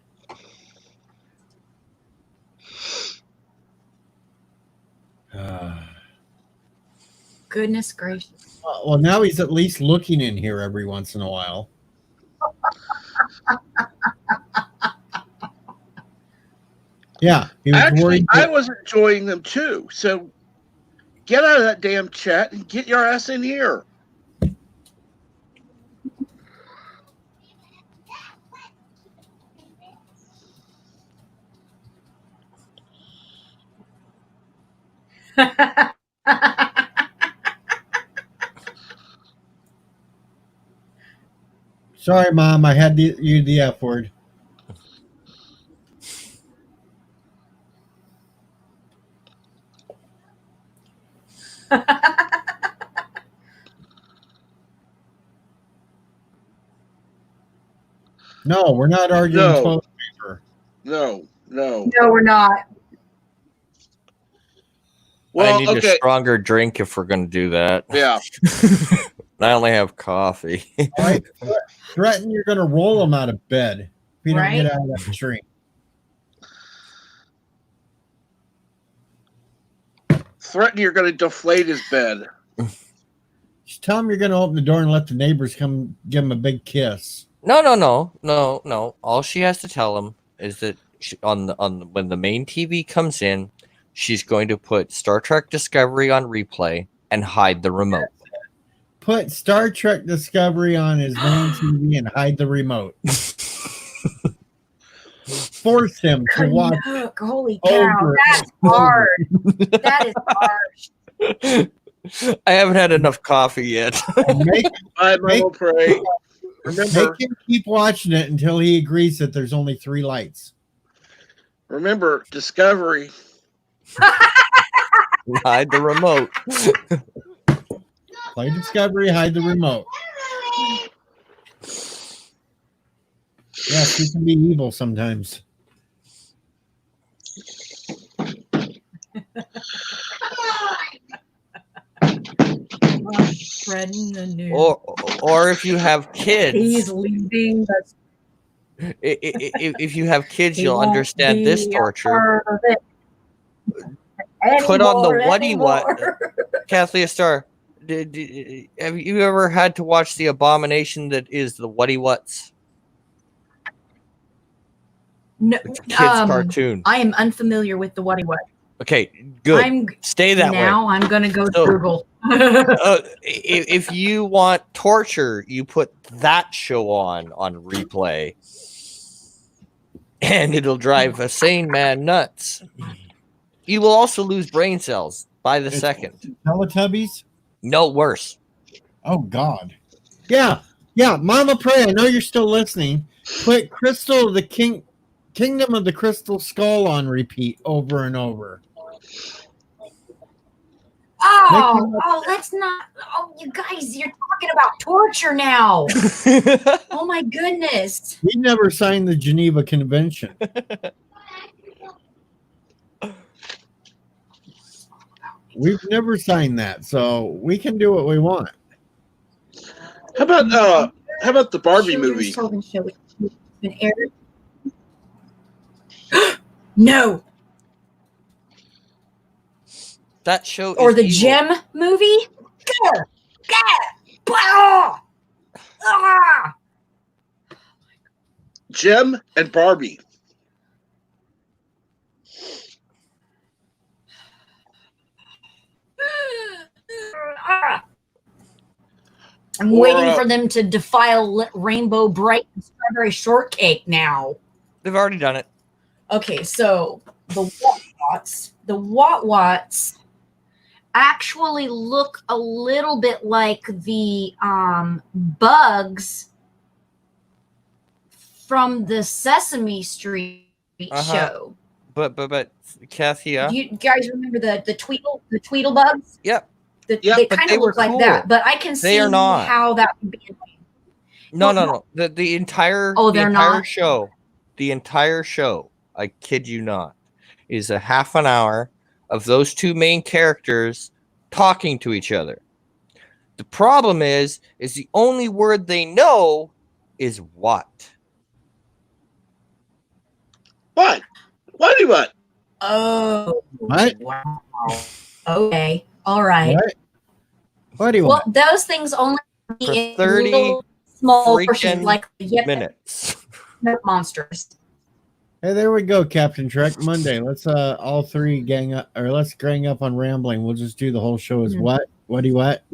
Goodness gracious. Well, now he's at least looking in here every once in a while. Yeah, he was Actually, worried. I was enjoying them too. So get out of that damn chat and get your ass in here. Sorry, Mom, I had you the F word. No, we're not arguing No. toilet paper. No. No, we're not. Well, I need a okay. stronger drink if we're going to do that. Yeah. I only have coffee. All right, threaten you're going to roll him out of bed if you don't Right. get out of that tree. Threaten you're going to deflate his bed. Just tell him you're going to open the door and let the neighbors come give him a big kiss. No. All she has to tell him is that when the main TV comes in, she's going to put Star Trek Discovery on replay and hide the remote. Put Star Trek Discovery on his main TV and hide the remote. Force him to watch. Look, holy cow, over that's hard. That is harsh. I haven't had enough coffee yet. Make, I will pray. Remember, make him keep watching it until he agrees that there's only 3 lights. remember, Discovery. Hide the remote. Play Discovery, hide the remote. Yes, he can be evil sometimes. Spreading the news. Or if you have kids, He's leaving. if you have kids, you'll understand this torture. Put on the Whatty What. Kathleen Star, have you ever had to watch the abomination that is the Whatty What's? No, It's a kid's cartoon. I am unfamiliar with the Whatty What. Okay, good. I'm Stay that way. now. I'm gonna go So- Google. If you want torture, you put that show on replay, and it'll drive a sane man nuts. You will also lose brain cells by the second. Teletubbies? No, worse. Oh, God. Yeah. Mama Pray, I know you're still listening. Put Crystal of the Kingdom of the Crystal Skull on repeat over and over. Let's not. Oh, you guys, you're talking about torture now. Oh my goodness. We never signed the Geneva Convention. We've never signed that, so we can do what we want. How about the Barbie Children's movie? television show which has been aired. No. That show Or is the evil. Gem movie. Ah! Jem and Barbie. I'm waiting for them to defile Rainbow Bright and Strawberry Shortcake now. They've already done it. Okay, so the Wat-Wats actually look a little bit like the bugs from the Sesame Street show. But Kathy, yeah. Do you guys remember the Tweedle bugs? Yep. They but kind they of look were like cool. that, but I can see They are not. how that would be. No. The entire they're not? show, the entire show, I kid you not, is a half an hour of those two main characters talking to each other. The problem is the only word they know is what. What? What? Oh. What? Wow. Okay. All right. What do you Well, want? those things only For in 30 little small freaking portions, like the Minutes. monsters. Hey, there we go, Captain Trek. Monday. Let's all three gang up, or let's gang up on rambling. We'll just do the whole show as what? What do you what?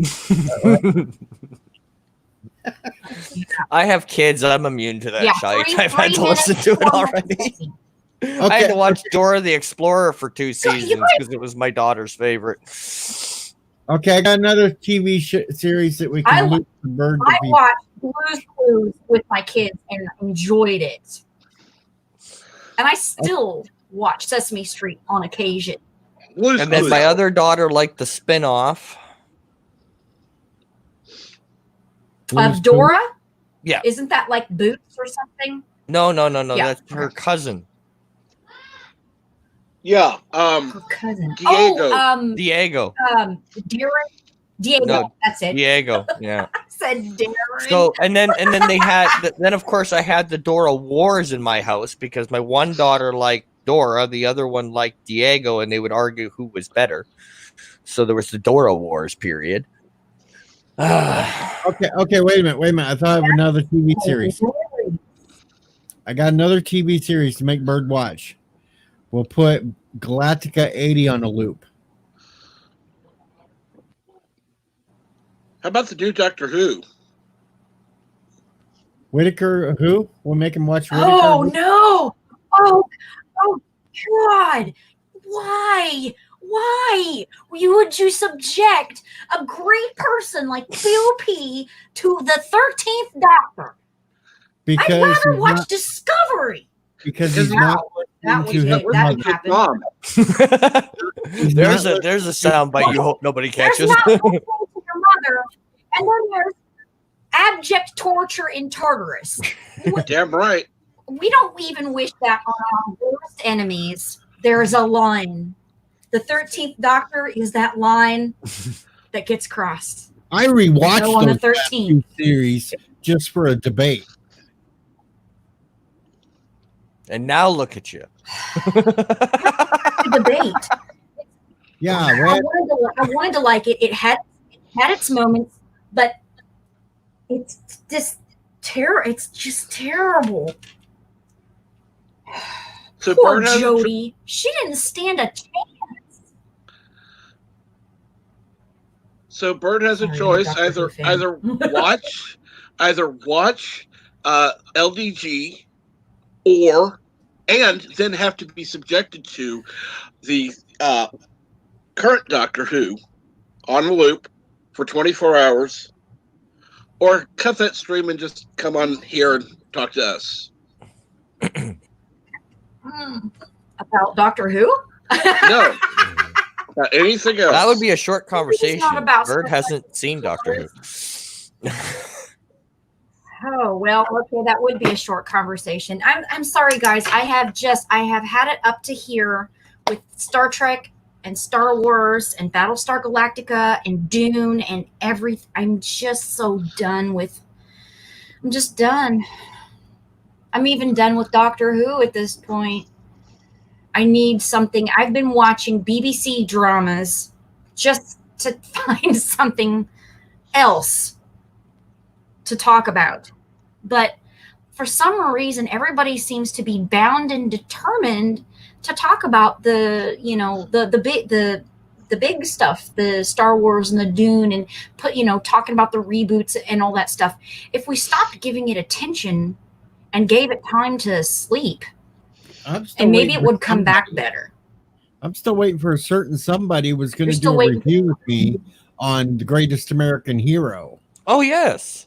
I have kids. I'm immune to that Yeah, shite. three- I've had three to listen to it minutes, already. I had to watch Dora the Explorer for 2 seasons because it was my daughter's favorite. Okay, I got another TV series that we I can loop the bird to I be. watched Blue's Clues with my kids and enjoyed it. And I still watch Sesame Street on occasion. And then my other daughter liked the spin-off. Of Dora? Yeah. Isn't that like Boots or something? No. Yeah. That's her cousin. Yeah. Her cousin. Diego. Diego. Diego. No, That's it. Diego. Yeah. I said Darren. So and then they had then of course I had the Dora Wars in my house because my one daughter liked Dora, the other one liked Diego, and they would argue who was better. So there was the Dora Wars period. Okay, wait a minute. I thought of another TV series. I got another TV series to make Bird watch. We'll put Galactica 80 on a loop. How about the new Doctor Who? Whitaker, who? We'll make him watch Whitaker. Oh no! Oh God! Why would you subject a great person like Bill P to the 13th Doctor? Because I'd rather he's watch not- Discovery. Because he's not That listening to would his happen. mother. He's there's not a sound bite you hope nobody There's catches. not listening to your mother, and then there's abject torture in Tartarus. Damn right. We don't even wish that on our worst enemies. There's a line. The 13th Doctor is that line that gets crossed. I rewatched No on the those 13th. series just for a debate. And now look at you. Debate. Yeah, I right. wanted to like it. It had its moments, but it's just It's just terrible. So Poor Bird has Jody. She didn't stand a chance. So Bird has a Sorry, choice: Dr. Who fan. either watch LDG, and then have to be subjected to the current Doctor Who on a loop for 24 hours, or cut that stream and just come on here and talk to us. About Doctor Who? No, anything else. That would be a short conversation. not about Bird Star hasn't seen Doctor Who. Oh, well, okay, that would be a short conversation. I'm sorry, guys. I have had it up to here with Star Trek and Star Wars and Battlestar Galactica and Dune and everything. I'm just so done with. I'm just done. I'm even done with Doctor Who at this point. I need something. I've been watching BBC dramas just to find something else to talk about. But for some reason, everybody seems to be bound and determined to talk about the the big stuff, the Star Wars and the Dune, and talking about the reboots and all that stuff. If we stopped giving it attention and gave it time to sleep, I'm still and maybe waiting it for would come back somebody. better. I'm still waiting for a certain somebody was going You're to still do a waiting. review with me on The Greatest American Hero. Oh yes.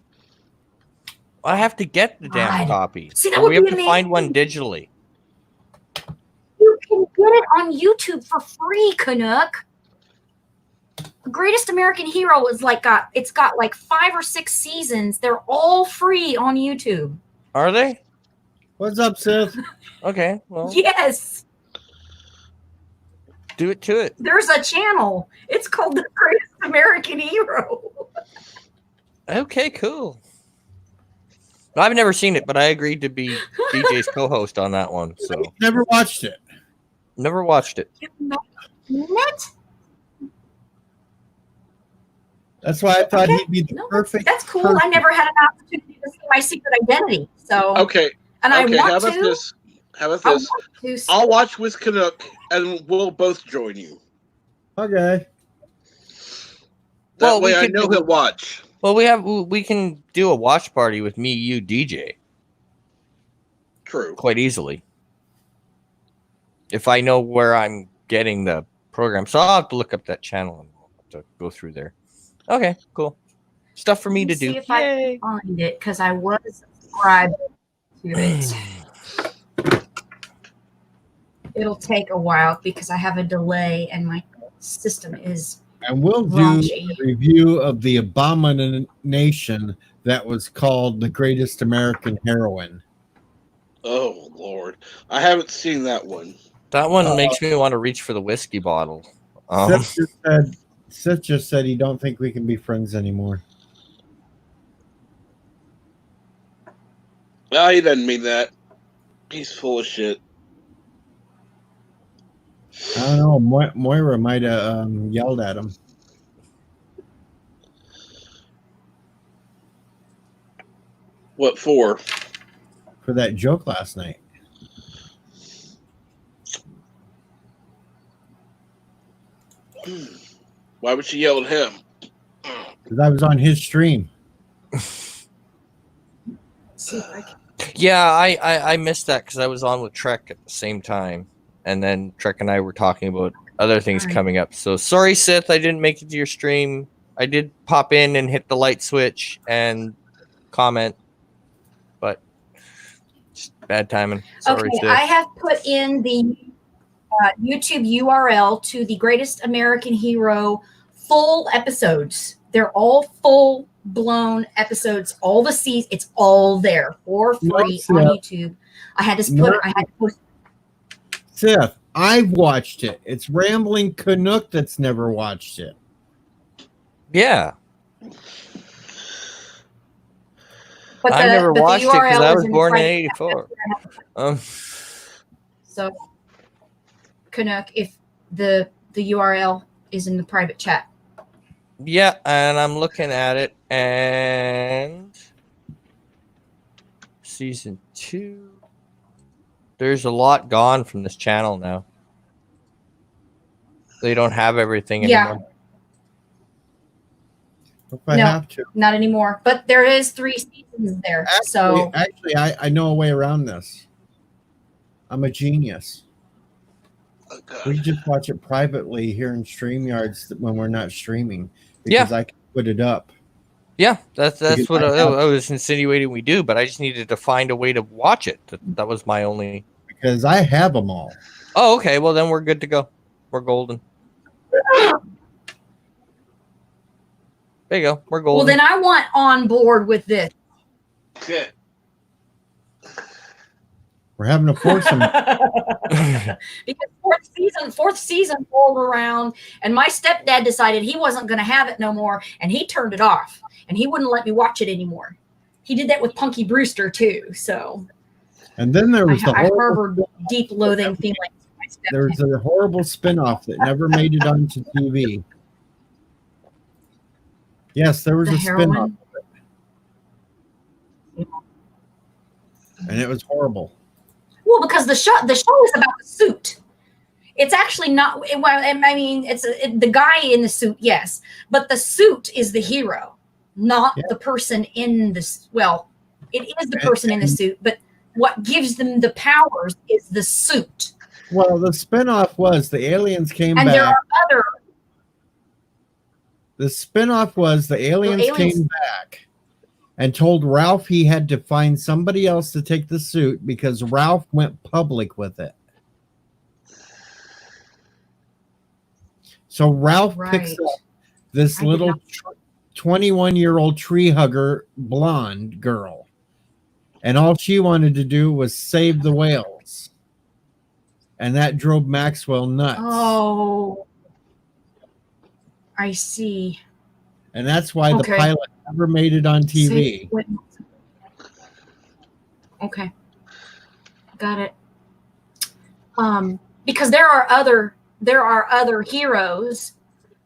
I have to get the damn God. copy. See, that Or would we have be to find one amazing. digitally. You can get it on YouTube for free, Canuck. Greatest American Hero is it's got like 5 or 6 seasons. They're all free on YouTube. Are they? What's up, Sith? Okay. Well, Yes, do it to it. there's a channel. It's called The Greatest American Hero. Okay, cool. I've never seen it, but I agreed to be DJ's co-host on that one. So Never watched it. never watched it. What? That's why I thought Okay. he'd be the No, perfect. That's cool. person. I never had an opportunity to see my secret identity. So, Okay. and I Okay. want How about to. this? How about I this? want to. I'll watch with Canuck, and we'll both join you. Okay. That Well, we way, I could know do- he'll watch. Well, we can do a watch party with me, you, DJ, True. quite easily. If I know where I'm getting the program, so I'll have to look up that channel and to go through there. Okay, cool. Stuff for me to do. See if I Yay. can find it because I was subscribed to it. It'll take a while because I have a delay and my system is And we'll do raunchy. a review of the abomination that was called The Greatest American Heroine. Oh Lord, I haven't seen that one. That one makes me want to reach for the whiskey bottle. Seth just said he don't think we can be friends anymore. No, he doesn't mean that. He's full of shit. I don't know. Moira might have yelled at him. What for? For that joke last night. Why would she yell at him? Because I was on his stream. See if I can. Yeah, I missed that because I was on with Trek at the same time, and then Trek and I were talking about other things Alright. coming up. So sorry, Sith, I didn't make it to your stream. I did pop in and hit the light switch and comment, but just bad timing. Sorry, Okay, Sith. I have put in the YouTube URL to the Greatest American Hero full episodes. They're all full blown episodes. All the seasons, it's all there for free No, on Seth. YouTube. I had to No. put. I had to post. Seth, I've watched it. It's Rambling Canuck that's never watched it. Yeah, But I never but the watched it because URL I is was in born in private '84. So, Canuck, if the URL is in the private chat. Yeah, and I'm looking at it, and season 2. There's a lot gone from this channel now. They don't have everything Yeah. anymore. If I No. have to. Not anymore, but there is 3 seasons there. So Actually, I know a way around this. I'm a genius. Oh, God. We just watch it privately here in StreamYards when we're not streaming because I can put it up. Yeah, that's Because what I have- I was insinuating we do, but I just needed to find a way to watch it. That was my only. Because I have them all. Oh, okay. Well, then we're good to go. We're golden. There you go. We're well, golden. then I want on board with this. Okay. We're having a foursome. Because fourth season rolled around, and my stepdad decided he wasn't going to have it no more, and he turned it off, and he wouldn't let me watch it anymore. He did that with Punky Brewster too. So And then there was the I horrible, harbored deep loathing feelings. for my stepdad. there was a horrible spin-off that never made it onto TV. Yes, there was The a spin-off, heroine. and it was horrible. Well, because the show is about the suit. It's actually not. Well, I mean, the guy in the suit, yes, but the suit is the hero, not Yeah. the person in this. Well, it is the person in the suit, but what gives them the powers is the suit. Well, the spinoff was the aliens came And back. there are other. The spinoff was the aliens aliens- came back and told Ralph he had to find somebody else to take the suit because Ralph went public with it. So Ralph picks Right. up this I did little not- 21-year-old tree hugger blonde girl. And all she wanted to do was save the whales. And that drove Maxwell nuts. Oh, I see. And that's why Okay. the pilot never made it on TV. Okay, got it. Because there are other heroes.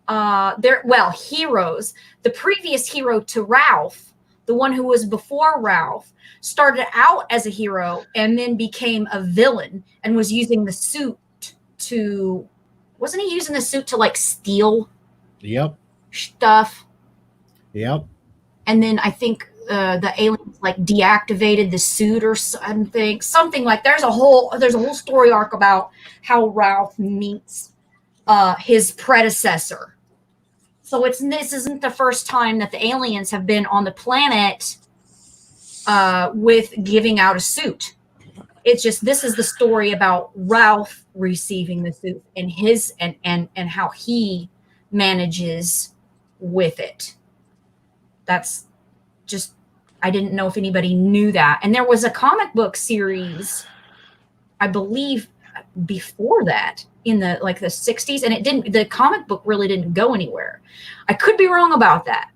Heroes. The previous hero to Ralph, the one who was before Ralph, started out as a hero and then became a villain and was using the suit to. Wasn't he using the suit to like steal Yep. stuff? Yep. And then I think the aliens like deactivated the suit or something like. There's a whole story arc about how Ralph meets his predecessor. So this isn't the first time that the aliens have been on the planet with giving out a suit. It's just this is the story about Ralph receiving the suit and his and how he manages with it. That's just, I didn't know if anybody knew that. And there was a comic book series, I believe, before that in the 60s, and the comic book really didn't go anywhere. I could be wrong about that.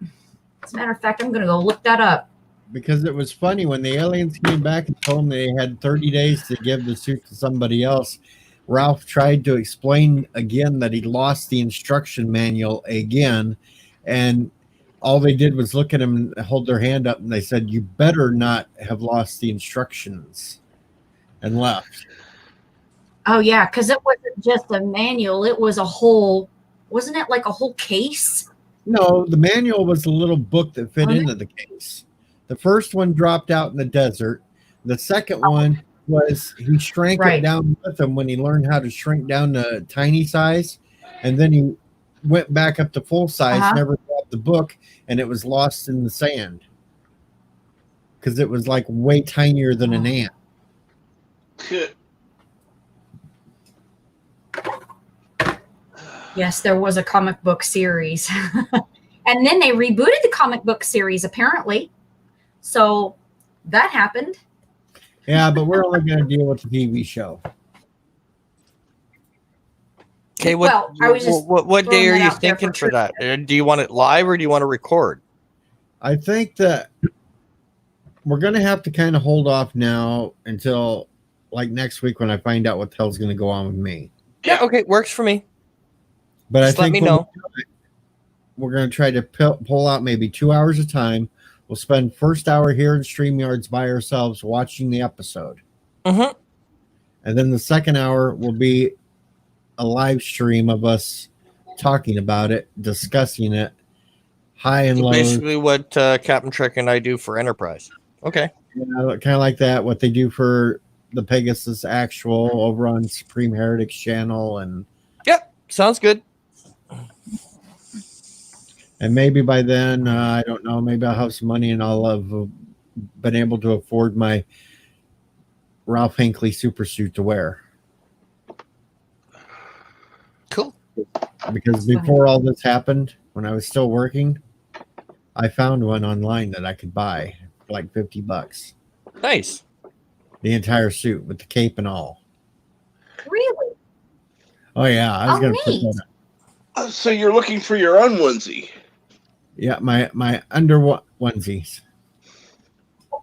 As a matter of fact, I'm going to go look that up. Because it was funny when the aliens came back and told them they had 30 days to give the suit to somebody else. Ralph tried to explain again that he lost the instruction manual again, and all they did was look at him and hold their hand up, and they said, "You better not have lost the instructions," and left. Oh yeah, because it wasn't just a manual; it was wasn't it like a whole case? No, the manual was a little book that fit Okay. into the case. The first one dropped out in the desert. The second one was he shrank it Right. down with him when he learned how to shrink down to tiny size, and then he went back up to full size, Uh-huh. never dropped the book, and it was lost in the sand because it was like way tinier than an ant. Yes, there was a comic book series, and then they rebooted the comic book series apparently. So that happened. Yeah, but we're only going to deal with the TV show. Okay, Well, I was just what day throwing are that you out there thinking for for that? Do you want it live or do you want to record? I think that we're going to have to kind of hold off now until like next week when I find out what the hell's going to go on with me. Yeah, okay, works for me. But Just I let think me know. we're going to try to pull out maybe 2 hours of time. We'll spend first hour here in StreamYards by ourselves watching the episode. Mm-hmm. And then the second hour will be a live stream of us talking about it, discussing it, high and low. Basically what Captain Trek and I do for Enterprise. Okay. Kind of like that, what they do for the Pegasus Actual over on Supreme Heretics channel. And Sounds good. maybe by then, I don't know, maybe I'll have some money and I'll have been able to afford my Ralph Hinckley super suit to wear. Cool. Because before all this happened, when I was still working, I found one online that I could buy for like $50. Nice. The entire suit with the cape and all. Really? Oh yeah, I was Oh, gonna put neat. that up. So you're looking for your own onesie. Yeah, my under onesies.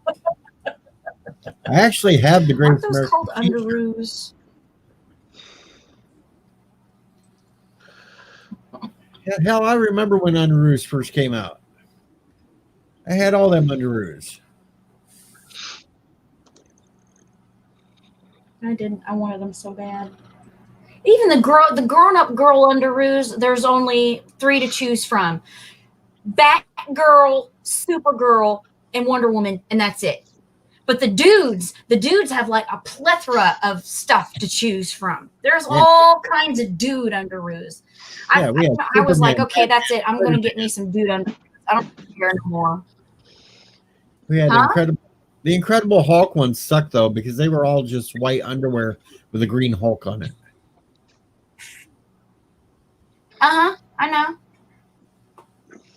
I actually have the Aren't Greatest those American called T-shirt. underoos? Hell, I remember when underoos first came out. I had all them underoos. I didn't. I wanted them so bad. Even the grown-up girl underoos, there's only 3 to choose from: Batgirl, Supergirl, and Wonder Woman, and that's it. But the dudes have like a plethora of stuff to choose from. There's all kinds of dude underoos. Yeah, we have I was like, Superman. okay, that's it. I'm gonna get me some dude underoos. I don't care anymore. We had Huh? the Incredible Hulk ones sucked though because they were all just white underwear with a green Hulk on it. I know.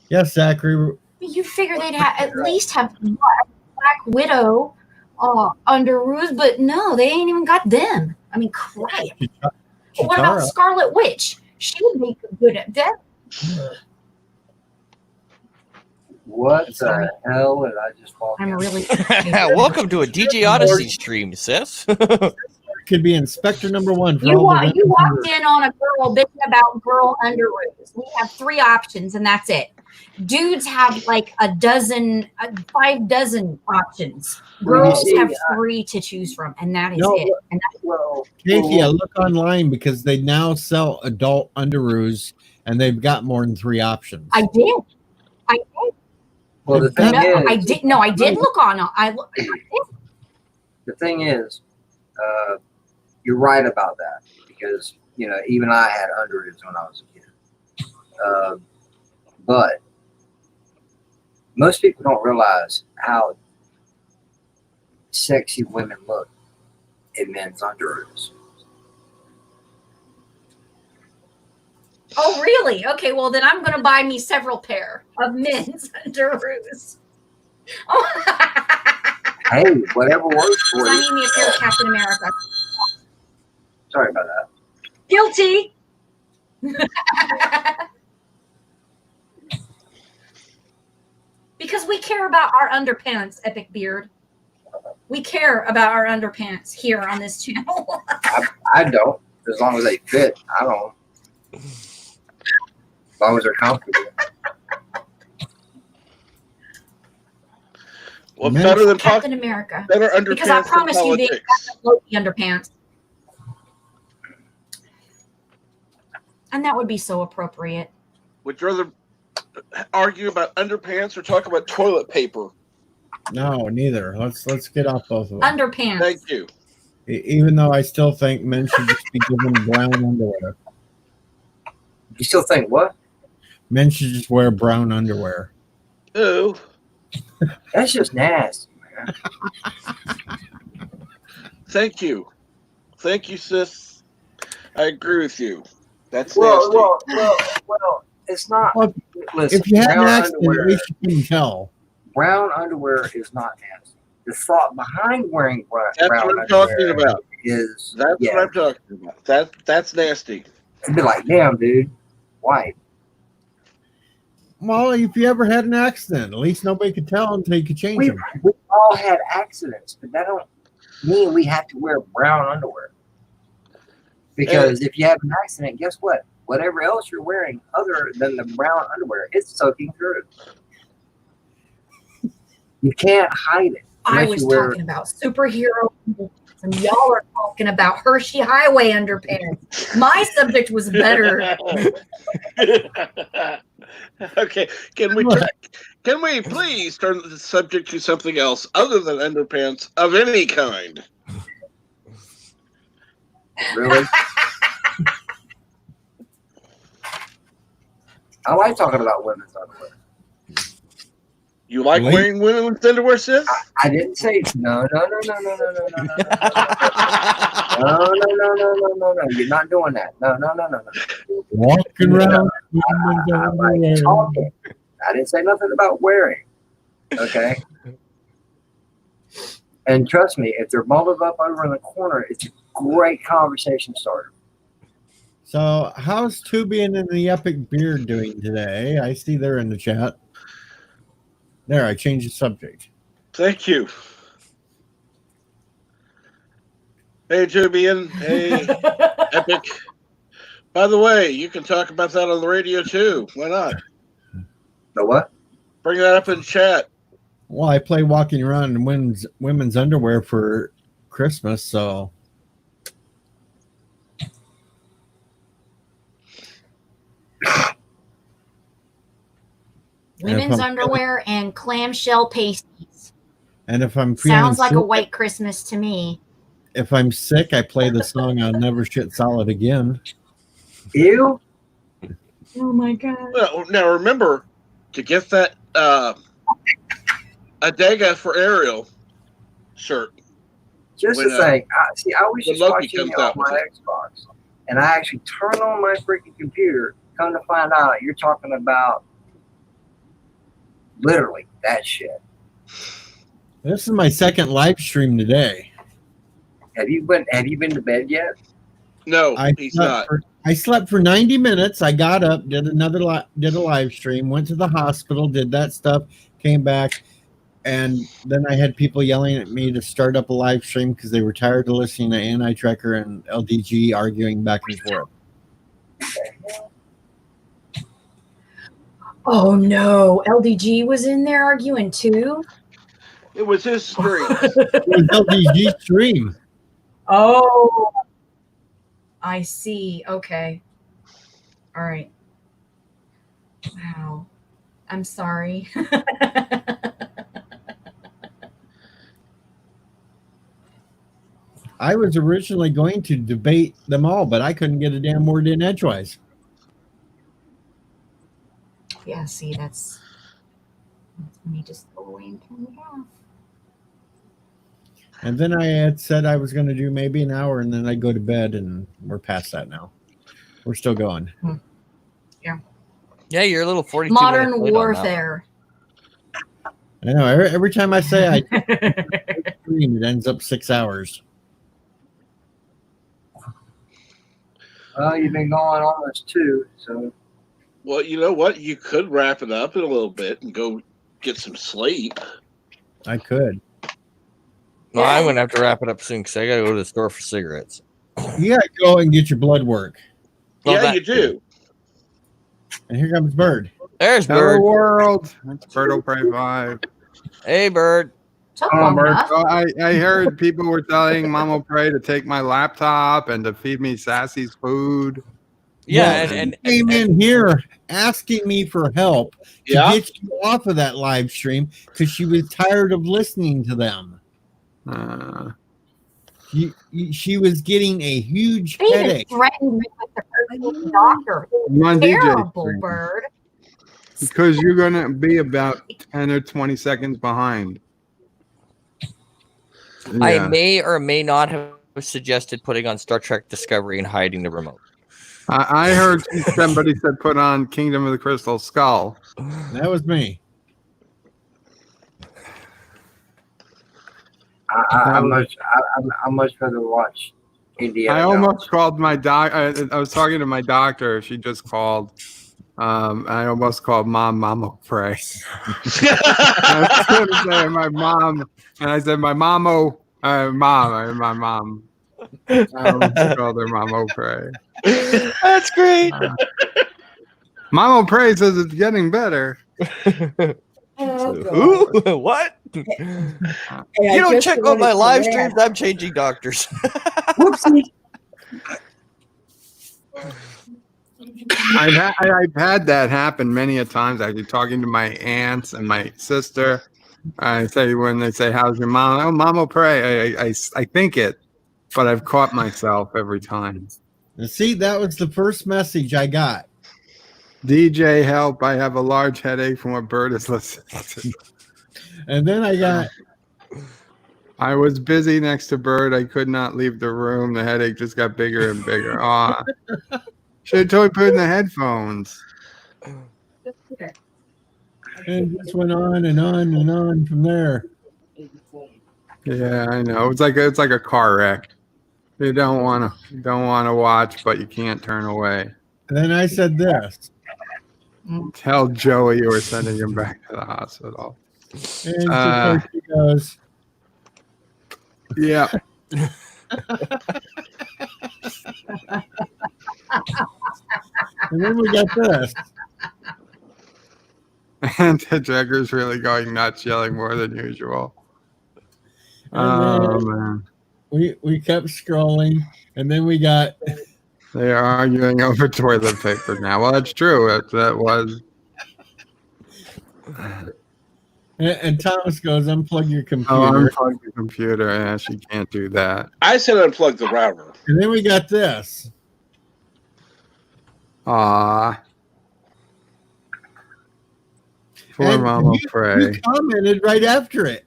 Yes, Zachary. You figure they'd at least have Black Widow underoos, but no, they ain't even got them. I mean, crap. What about Chitara. Scarlet Witch? She would make a good at that. What Sorry. the hell did I just walk I'm in? really Welcome to a DJ Odyssey stream, sis. Could be Inspector Number 1 for you all the you women walked in on a girl bitching about girl underoos. We have 3 options, and that's it. Dudes have like 5 dozen options. Well, you Girls see, have 3 to choose from, and that is No, it. And Well, Casey, I look online because they now sell adult underoos and they've got more than 3 options. I did. well, the thing No, is, I did. No, I did look on. the thing is, you're right about that because even I had underoos when I was a kid. But most people don't realize how sexy women look in men's underoos. Oh, really? Okay, well then I'm gonna buy me several pair of men's underoos. Oh. Hey, whatever works for I you. need me a pair of Captain America. Sorry about that. Guilty. Because we care about our underpants, Epic Beard. We care about our underpants here on this channel. I don't. As long as they fit, I don't. As long as they're comfortable. Well, Men- better than Captain America. better underpants Because I promise than you they politics. got the Loki underpants. And that would be so appropriate. Would you rather argue about underpants or talk about toilet paper? No, neither. Let's get off both of them. Underpants. Thank you. Even though I still think men should just be given brown underwear. You still think what? Men should just wear brown underwear. Oh, That's just nasty, man. thank you, sis. I agree with you. That's Well, nasty. well. It's not. Well, Listen, If you had an brown accident, at underwear, least you couldn't tell. brown underwear is not nasty. The thought behind wearing That's brown what I'm underwear talking about. is That's what I'm talking about. That's nasty. It'd be like, damn, dude, white. Well, if you ever had an accident, at least nobody could tell until you could change We them. all had accidents, but that don't mean we have to wear brown underwear. Because if you have an accident, guess what? Whatever else you're wearing other than the brown underwear, it's soaking through. You can't hide it. I unless was you wear- talking about superhero and y'all are talking about Hershey Highway underpants. My subject was better. Okay, can we please turn the subject to something else other than underpants of any kind? Really? I like talking about women's underwear. You like Wait. wearing women's underwear, sis? I didn't say no. No. You're not doing that. No. Walking around. I like talking. I didn't say nothing about wearing. Okay. And trust me, if they're bundled up over in the corner, it's a great conversation starter. So, how's Tubian and the Epic Beard doing today? I see they're in the chat. There, I changed the subject. Thank you. Hey, Jubian. Hey, Epic. By the way, you can talk about that on the radio too. Why not? The what? Bring that up in chat. Well, I play walking around in women's underwear for Christmas, so Women's I'm- underwear and clamshell pasties. And if I'm feeling Sounds like a sick, white Christmas to me. if I'm sick, I play the song "I'll Never Shit Solid Again." Ew. Oh my god. Well, now remember to get that Adega for Ariel shirt. Just When, to say, I was when just Loki watching comes it on out with my Xbox, and I actually turned on my freaking computer. Come to find out, you're talking about literally that shit. This is my second live stream today. Have you been to bed yet? No, I he's not. I slept for 90 minutes. I got up, did a live stream, went to the hospital, did that stuff, came back, and then I had people yelling at me to start up a live stream because they were tired of listening to Anti-Trekker and LDG arguing back and forth. Oh no, LDG was in there arguing too. It was his stream. It was LDG stream. Oh, I see. Okay. All right. Wow. I'm sorry. I was originally going to debate them all, but I couldn't get a damn word in edgewise. Yeah, see, that's. Let me just go away and turn it off. And then I had said I was going to do maybe an hour, and then I'd go to bed, and we're past that now. We're still going. Yeah, you're a little 42 Modern minutes late on that. warfare. I know. Every time I say I stream, it ends up 6 hours. Well, you've been going almost 2, so Well, you know what? You could wrap it up in a little bit and go get some sleep. I could. Well, I'm going to have to wrap it up soon because I got to go to the store for cigarettes. You got to go and get your blood work. Well, yeah, that you do. And here comes Bird. There's Hello, Bird. world. It's Birdo Prey 5. Hey, Bird. Took Oh, long Bird. enough. So I heard people were telling Mamo Prey to take my laptop and to feed me Sassy's food. Yeah, Well, and he came in here asking me for help to Yeah. get you off of that live stream because she was tired of listening to them. She was getting a huge They even headache. threatened me with the urgent doctor. I'm on DJ Terrible, stream. Bird. Because you're going to be about 10 or 20 seconds behind. I Yeah. may or may not have suggested putting on Star Trek Discovery and hiding the remote. I heard somebody said put on Kingdom of the Crystal Skull. That was me. I much rather watch Indiana I Jones. almost called my doc. I was talking to my doctor. She just called. I almost called Mama Prey. I was going to say my mom, and I said my mom. I almost called her Mamo Prey. That's great. Mamo Prey says it's getting better. Ooh, what? You don't check out my live streams. I'm changing doctors. Whoopsie. I've had that happen many a times. Actually, talking to my aunts and my sister. I say when they say, "How's your mom?" Oh, Mamo Prey. I think it, but I've caught myself every time. And see, that was the first message I got. DJ, help! I have a large headache from what Bird is listening to. And then I got, I was busy next to Bird. I could not leave the room. The headache just got bigger and bigger. Aw. Should have totally put in the headphones. and just went on and on and on from there. Yeah, I know. It's like a car wreck. You don't want to watch, but you can't turn away. And then I said this. Tell Joey you were sending him back to the hospital. And so she goes, Yeah. and then we got this. And the Jagger's really going nuts, yelling more than usual. And Oh, then man. we kept scrolling, and then we got, They are arguing over toilet paper now. Well, that's true. That was. And Thomas goes, unplug your Oh, computer. unplug the computer. Yeah, she can't do that. I said unplug the router. And then we got this. Ah. Poor And Mama you Pray. commented right after it.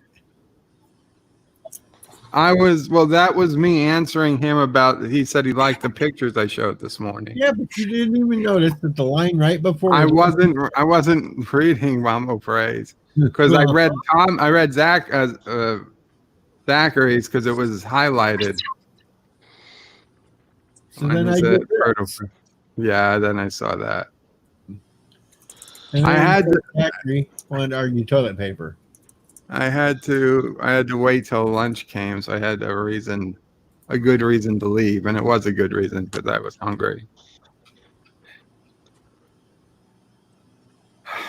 That was me answering him about, he said he liked the pictures I showed this morning. Yeah, but you didn't even notice that the line right before I wasn't reading Mama Praise because I read Zachary's because it was highlighted. So then I said did fertile. this. Yeah, then I saw that. And I then had to- Zachary wanted to argue toilet paper. I had to wait till lunch came, so I had a good reason to leave, and it was a good reason because I was hungry.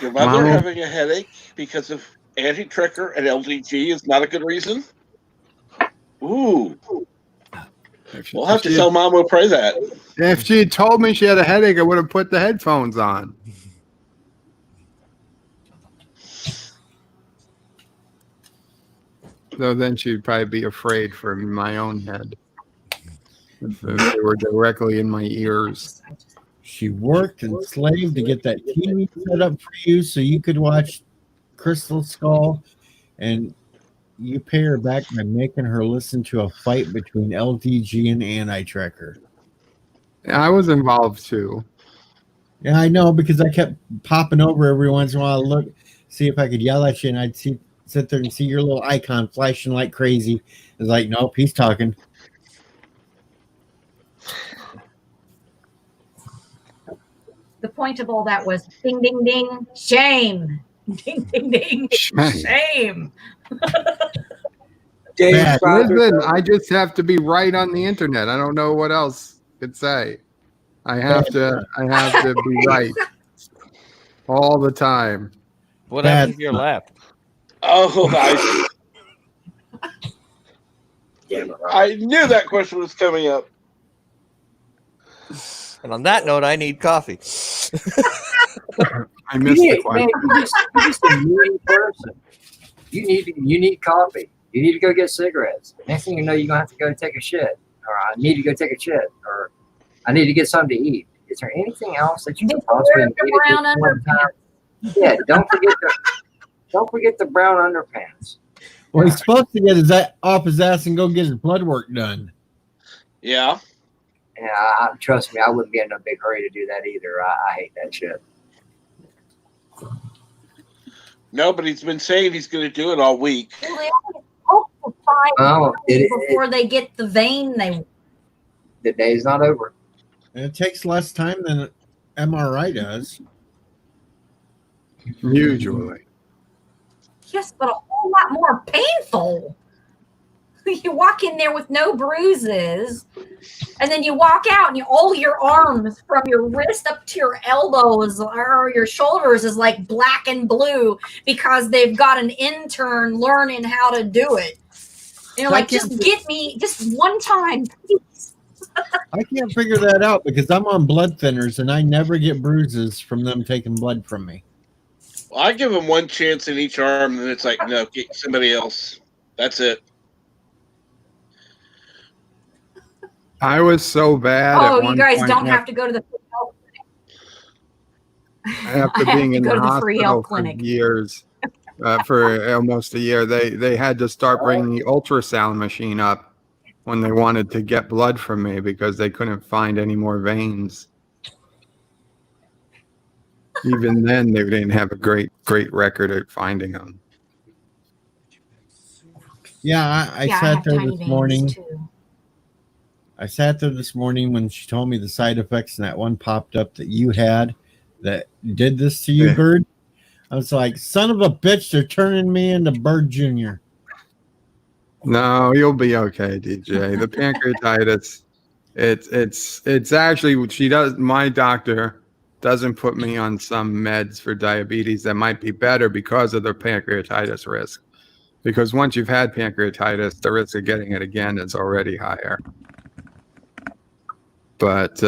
Your mother Mama- having a headache because of anti-tricker and LDG is not a good reason? Ooh. We'll have to tell Mama Pray that. If she had told me she had a headache, I would have put the headphones on. So then she'd probably be afraid for my own head. If they were directly in my ears. She worked and slaved to get that TV set up for you so you could watch Crystal Skull, and you pay her back by making her listen to a fight between LDG and Anti-Trekker. I was involved too. Yeah, I know, because I kept popping over every once in a while to look, see if I could yell at you, and I'd sit there and see your little icon flashing like crazy. It's like, nope, he's talking. The point of all that was ding, ding, ding, shame. Ding, ding, ding, shame. Bad. Listen, I just have to be right on the internet. I don't know what else to say. I have to be right all the time. What happened to your lap? Oh, I knew that question was coming up. And on that note, I need coffee. I missed the question. You're just a mean person. You need coffee. You need to go get cigarettes. Next thing you know, you're gonna have to go take a shit, or I need to go take a shit, or I need to get something to eat. Is there anything else that you can possibly need The brown at this point in time? underpants. Yeah, don't forget the brown underpants. Well, he's supposed to get his off his ass and go get his blood work done. Yeah. Yeah, trust me, I wouldn't be in a big hurry to do that either. I hate that shit. No, but he's been saying he's going to do it all week. Well, they only hope for 5 days before they get the vein. The day's not over. And it takes less time than an MRI does. Usually. Yes, but a whole lot more painful. You walk in there with no bruises, and then you walk out, and all your arms from your wrist up to your elbows or your shoulders is like black and blue because they've got an intern learning how to do it. And you're like, just get me just one time, please. I can't figure that out because I'm on blood thinners and I never get bruises from them taking blood from me. Well, I give him one chance in each arm, and it's like, no, get somebody else. That's it. I was so bad. Oh, at you one guys point don't have to go to the free health clinic. after I have being to in go the to the free hospital health for clinic. years, for almost a year. They had to start bringing the ultrasound machine up when they wanted to get blood from me because they couldn't find any more veins. Even then, they didn't have a great record at finding them. Yeah, I Yeah, I sat have there tiny this veins, morning. too. I sat there this morning when she told me the side effects and that one popped up that you had that did this to you, Yeah. Bird. I was like, son of a bitch, they're turning me into Bird Jr. No, you'll be okay, DJ. The pancreatitis, it's actually, she does, my doctor doesn't put me on some meds for diabetes that might be better because of the pancreatitis risk. Because once you've had pancreatitis, the risk of getting it again is already higher. But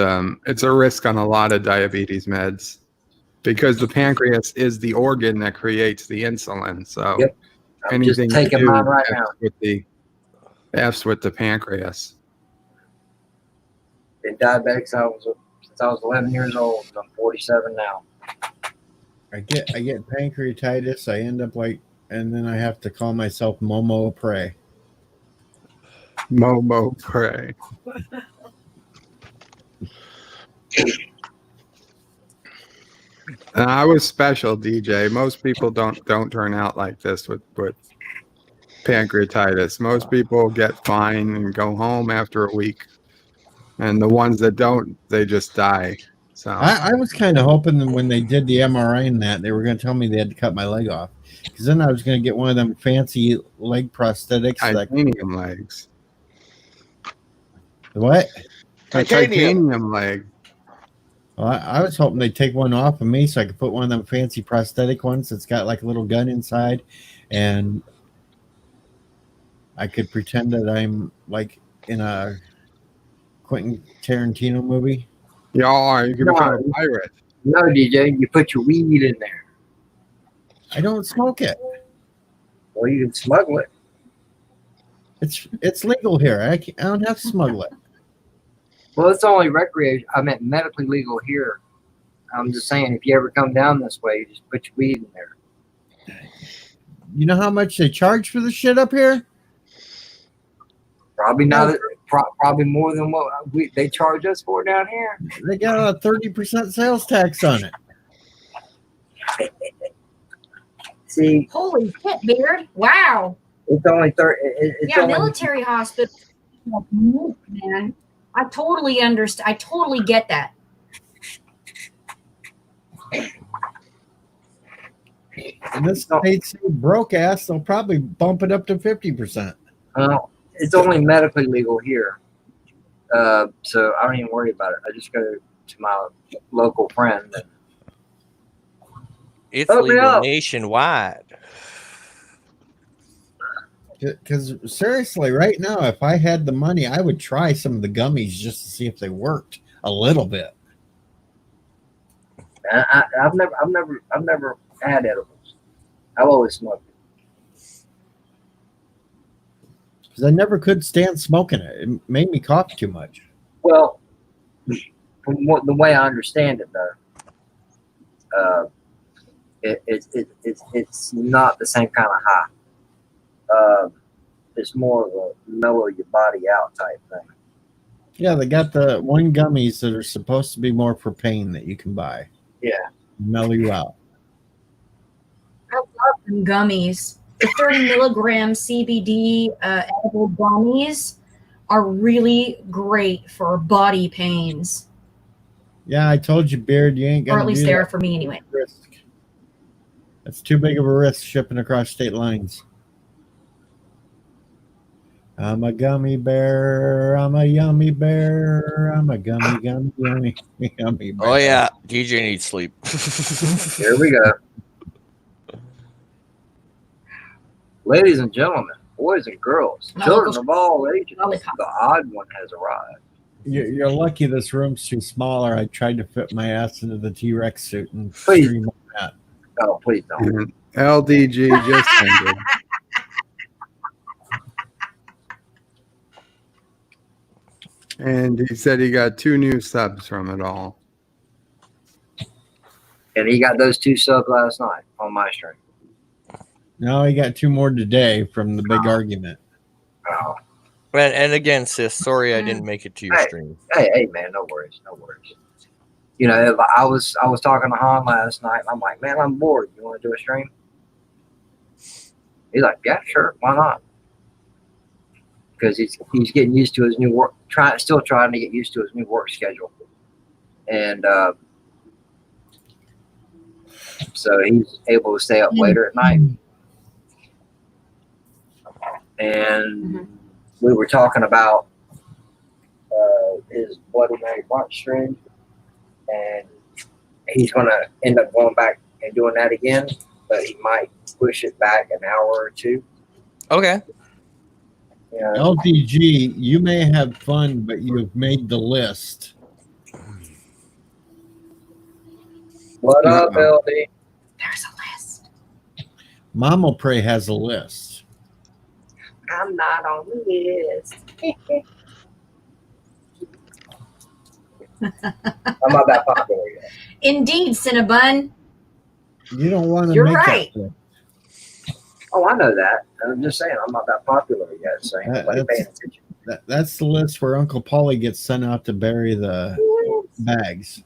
it's a risk on a lot of diabetes meds because the pancreas is the organ that creates the insulin. So Yep. I'm just anything taking you do mine right F's now. with the pancreas. Been diabetic since I was 11 years old. I'm 47 now. I get pancreatitis. I end up and then I have to call myself Momo Prey. Momo Prey. I was special, DJ. Most people don't turn out like this with pancreatitis. Most people get fine and go home after a week, and the ones that don't, they just die. So I was kind of hoping that when they did the MRI and that, they were going to tell me they had to cut my leg off, because then I was going to get one of them fancy leg prosthetics. titanium legs. What? A titanium leg. Well, I was hoping they'd take one off of me so I could put one of them fancy prosthetic ones that's got like a little gun inside, and I could pretend that I'm like in a Quentin Tarantino movie. Yeah, you can become a pirate. No, DJ, you put your weed in there. I don't smoke it. Well, you can smuggle it. It's legal here. I don't have to smuggle it. Well, it's only recreation. I meant medically legal here. I'm just saying, if you ever come down this way, you just put your weed in there. You know how much they charge for the shit up here? Probably not. Probably more than what they charge us for down here. They got a 30% sales tax on it. See, Holy shit, Beard! Wow. it's only 30. It's Yeah, only, military hospital. Man, I totally understand. I totally get that. And this state's so broke ass, they'll probably bump it up to 50%. it's only medically legal here. So I don't even worry about it. I just go to my local friend. And, It's Hook me legal up. nationwide. Because seriously, right now, if I had the money, I would try some of the gummies just to see if they worked a little bit. I've never had edibles. I've always smoked. Because I never could stand smoking it. It made me cough too much. Well, from the way I understand it, though, it's not the same kind of high. It's more of a mellow your body out type thing. Yeah, they got the one gummies that are supposed to be more for pain that you can buy. Yeah. Mellow you out. I love them gummies. The 30 milligram CBD edible gummies are really great for body pains, Yeah, I told you, Beard, you ain't or gonna at least do they are that for me anyway. risk. That's too big of a risk shipping across state lines. I'm a gummy bear. I'm a yummy bear. I'm a yummy bear. Oh yeah, DJ needs sleep. Here we go. Ladies and gentlemen, boys and girls, children of all ages, the odd one has arrived. You're lucky this room's too smaller. I tried to fit my ass into the T-Rex suit and Please. stream on that. Oh, please don't. LDG just ended. And he said he got 2 new subs from it all. And he got those 2 subs last night on my stream. No, he got 2 more today from the big argument. Oh. And again, sis, sorry I didn't make it to your stream. Hey, man, no worries. You know, if I was talking to Han last night. I'm like, man, I'm bored. You want to do a stream? He's like, yeah, sure, why not? Because he's getting used to his new work, still trying to get used to his new work schedule, and so he's able to stay up later at night. And we were talking about his Bloody Mary brunch stream, and he's going to end up going back and doing that again, but he might push it back an hour or 2. Okay. Yeah. LDG, you may have fun, but you've made the list. What up, Uh-oh. LD? There's a list. Mama Pray has a list. I'm not on the list. I'm not that popular yet. Indeed, Cinnabon. You don't want to You're make right. that list. Oh, I know that. I'm just saying I'm not that popular yet. So ain't nobody That's- paying attention. That's the list where Uncle Paulie gets sent out to bury the bags.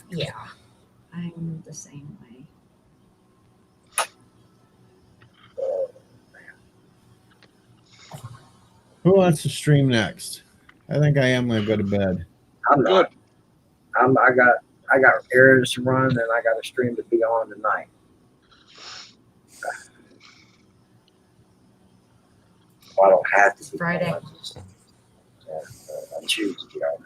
Yeah, I'm the same way. Who wants to stream next? I think I am going to go to bed. I'm Good. not. I got errands to run and I got a stream to be on tonight. Well, I don't have to be Friday. on. I choose to be on.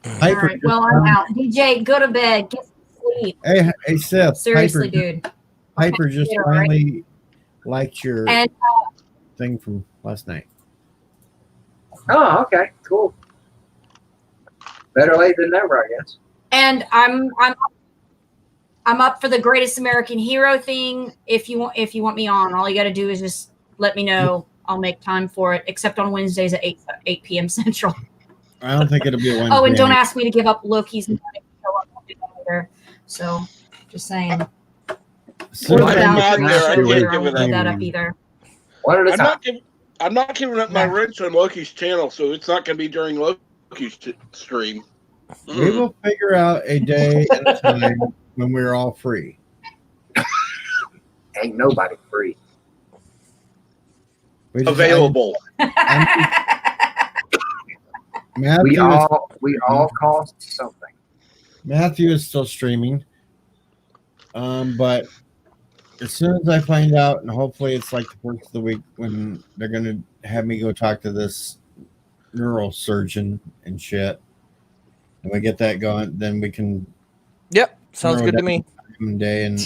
All Piper right. Well, I'm out. DJ, go to bed. Get some sleep. Hey, Sip. Seriously, Piper, dude. Piper just All right. finally liked your And thing from last night. Oh, okay, cool. Better late than never, I guess. and I'm up for the Greatest American Hero thing. If you want me on, all you got to do is just let me know. I'll make time for it. Except on Wednesdays at 8 p.m. Central. I don't think it'll be a Wednesday. Oh, and don't ask me to give up Loki's money to show up. I'll do that either. So, just saying. So Or Why the am I Valkyrie there? I show, can't I give won't it do up. that up either. One at a I'm time. not giving up my Yeah. rents on Loki's channel, so it's not going to be during Loki's stream. we will figure out a day and a time when we're all free. Ain't nobody free. We just- Available. Matthew, We all cost something. Matthew is still streaming. But as soon as I find out, and hopefully it's like the first of the week when they're gonna have me go talk to this neurosurgeon and shit, and we get that going, then we can Yep, sounds narrow good to down me. time and day and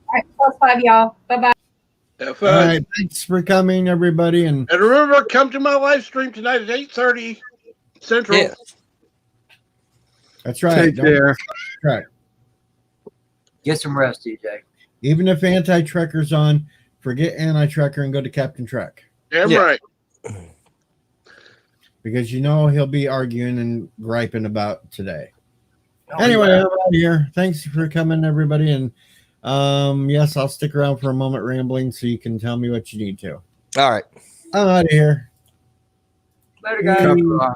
All right, +5, y'all. Bye-bye. Have all fun. right, thanks for coming, everybody, and And remember, come to my live stream tonight at 8:30 Central. Yeah. that's right. Take Don't- care. right. Get some rest, DJ. Even if Anti-Trekker's on, forget Anti-Trekker and go to Captain Trek, Damn Yeah. right. because you know he'll be arguing and griping about today. Oh, Anyway, yeah. I'm out of here. Thanks for coming, everybody. And yes, I'll stick around for a moment rambling so you can tell me what you need to. All right. I'm out of here. Later, guys. Couple of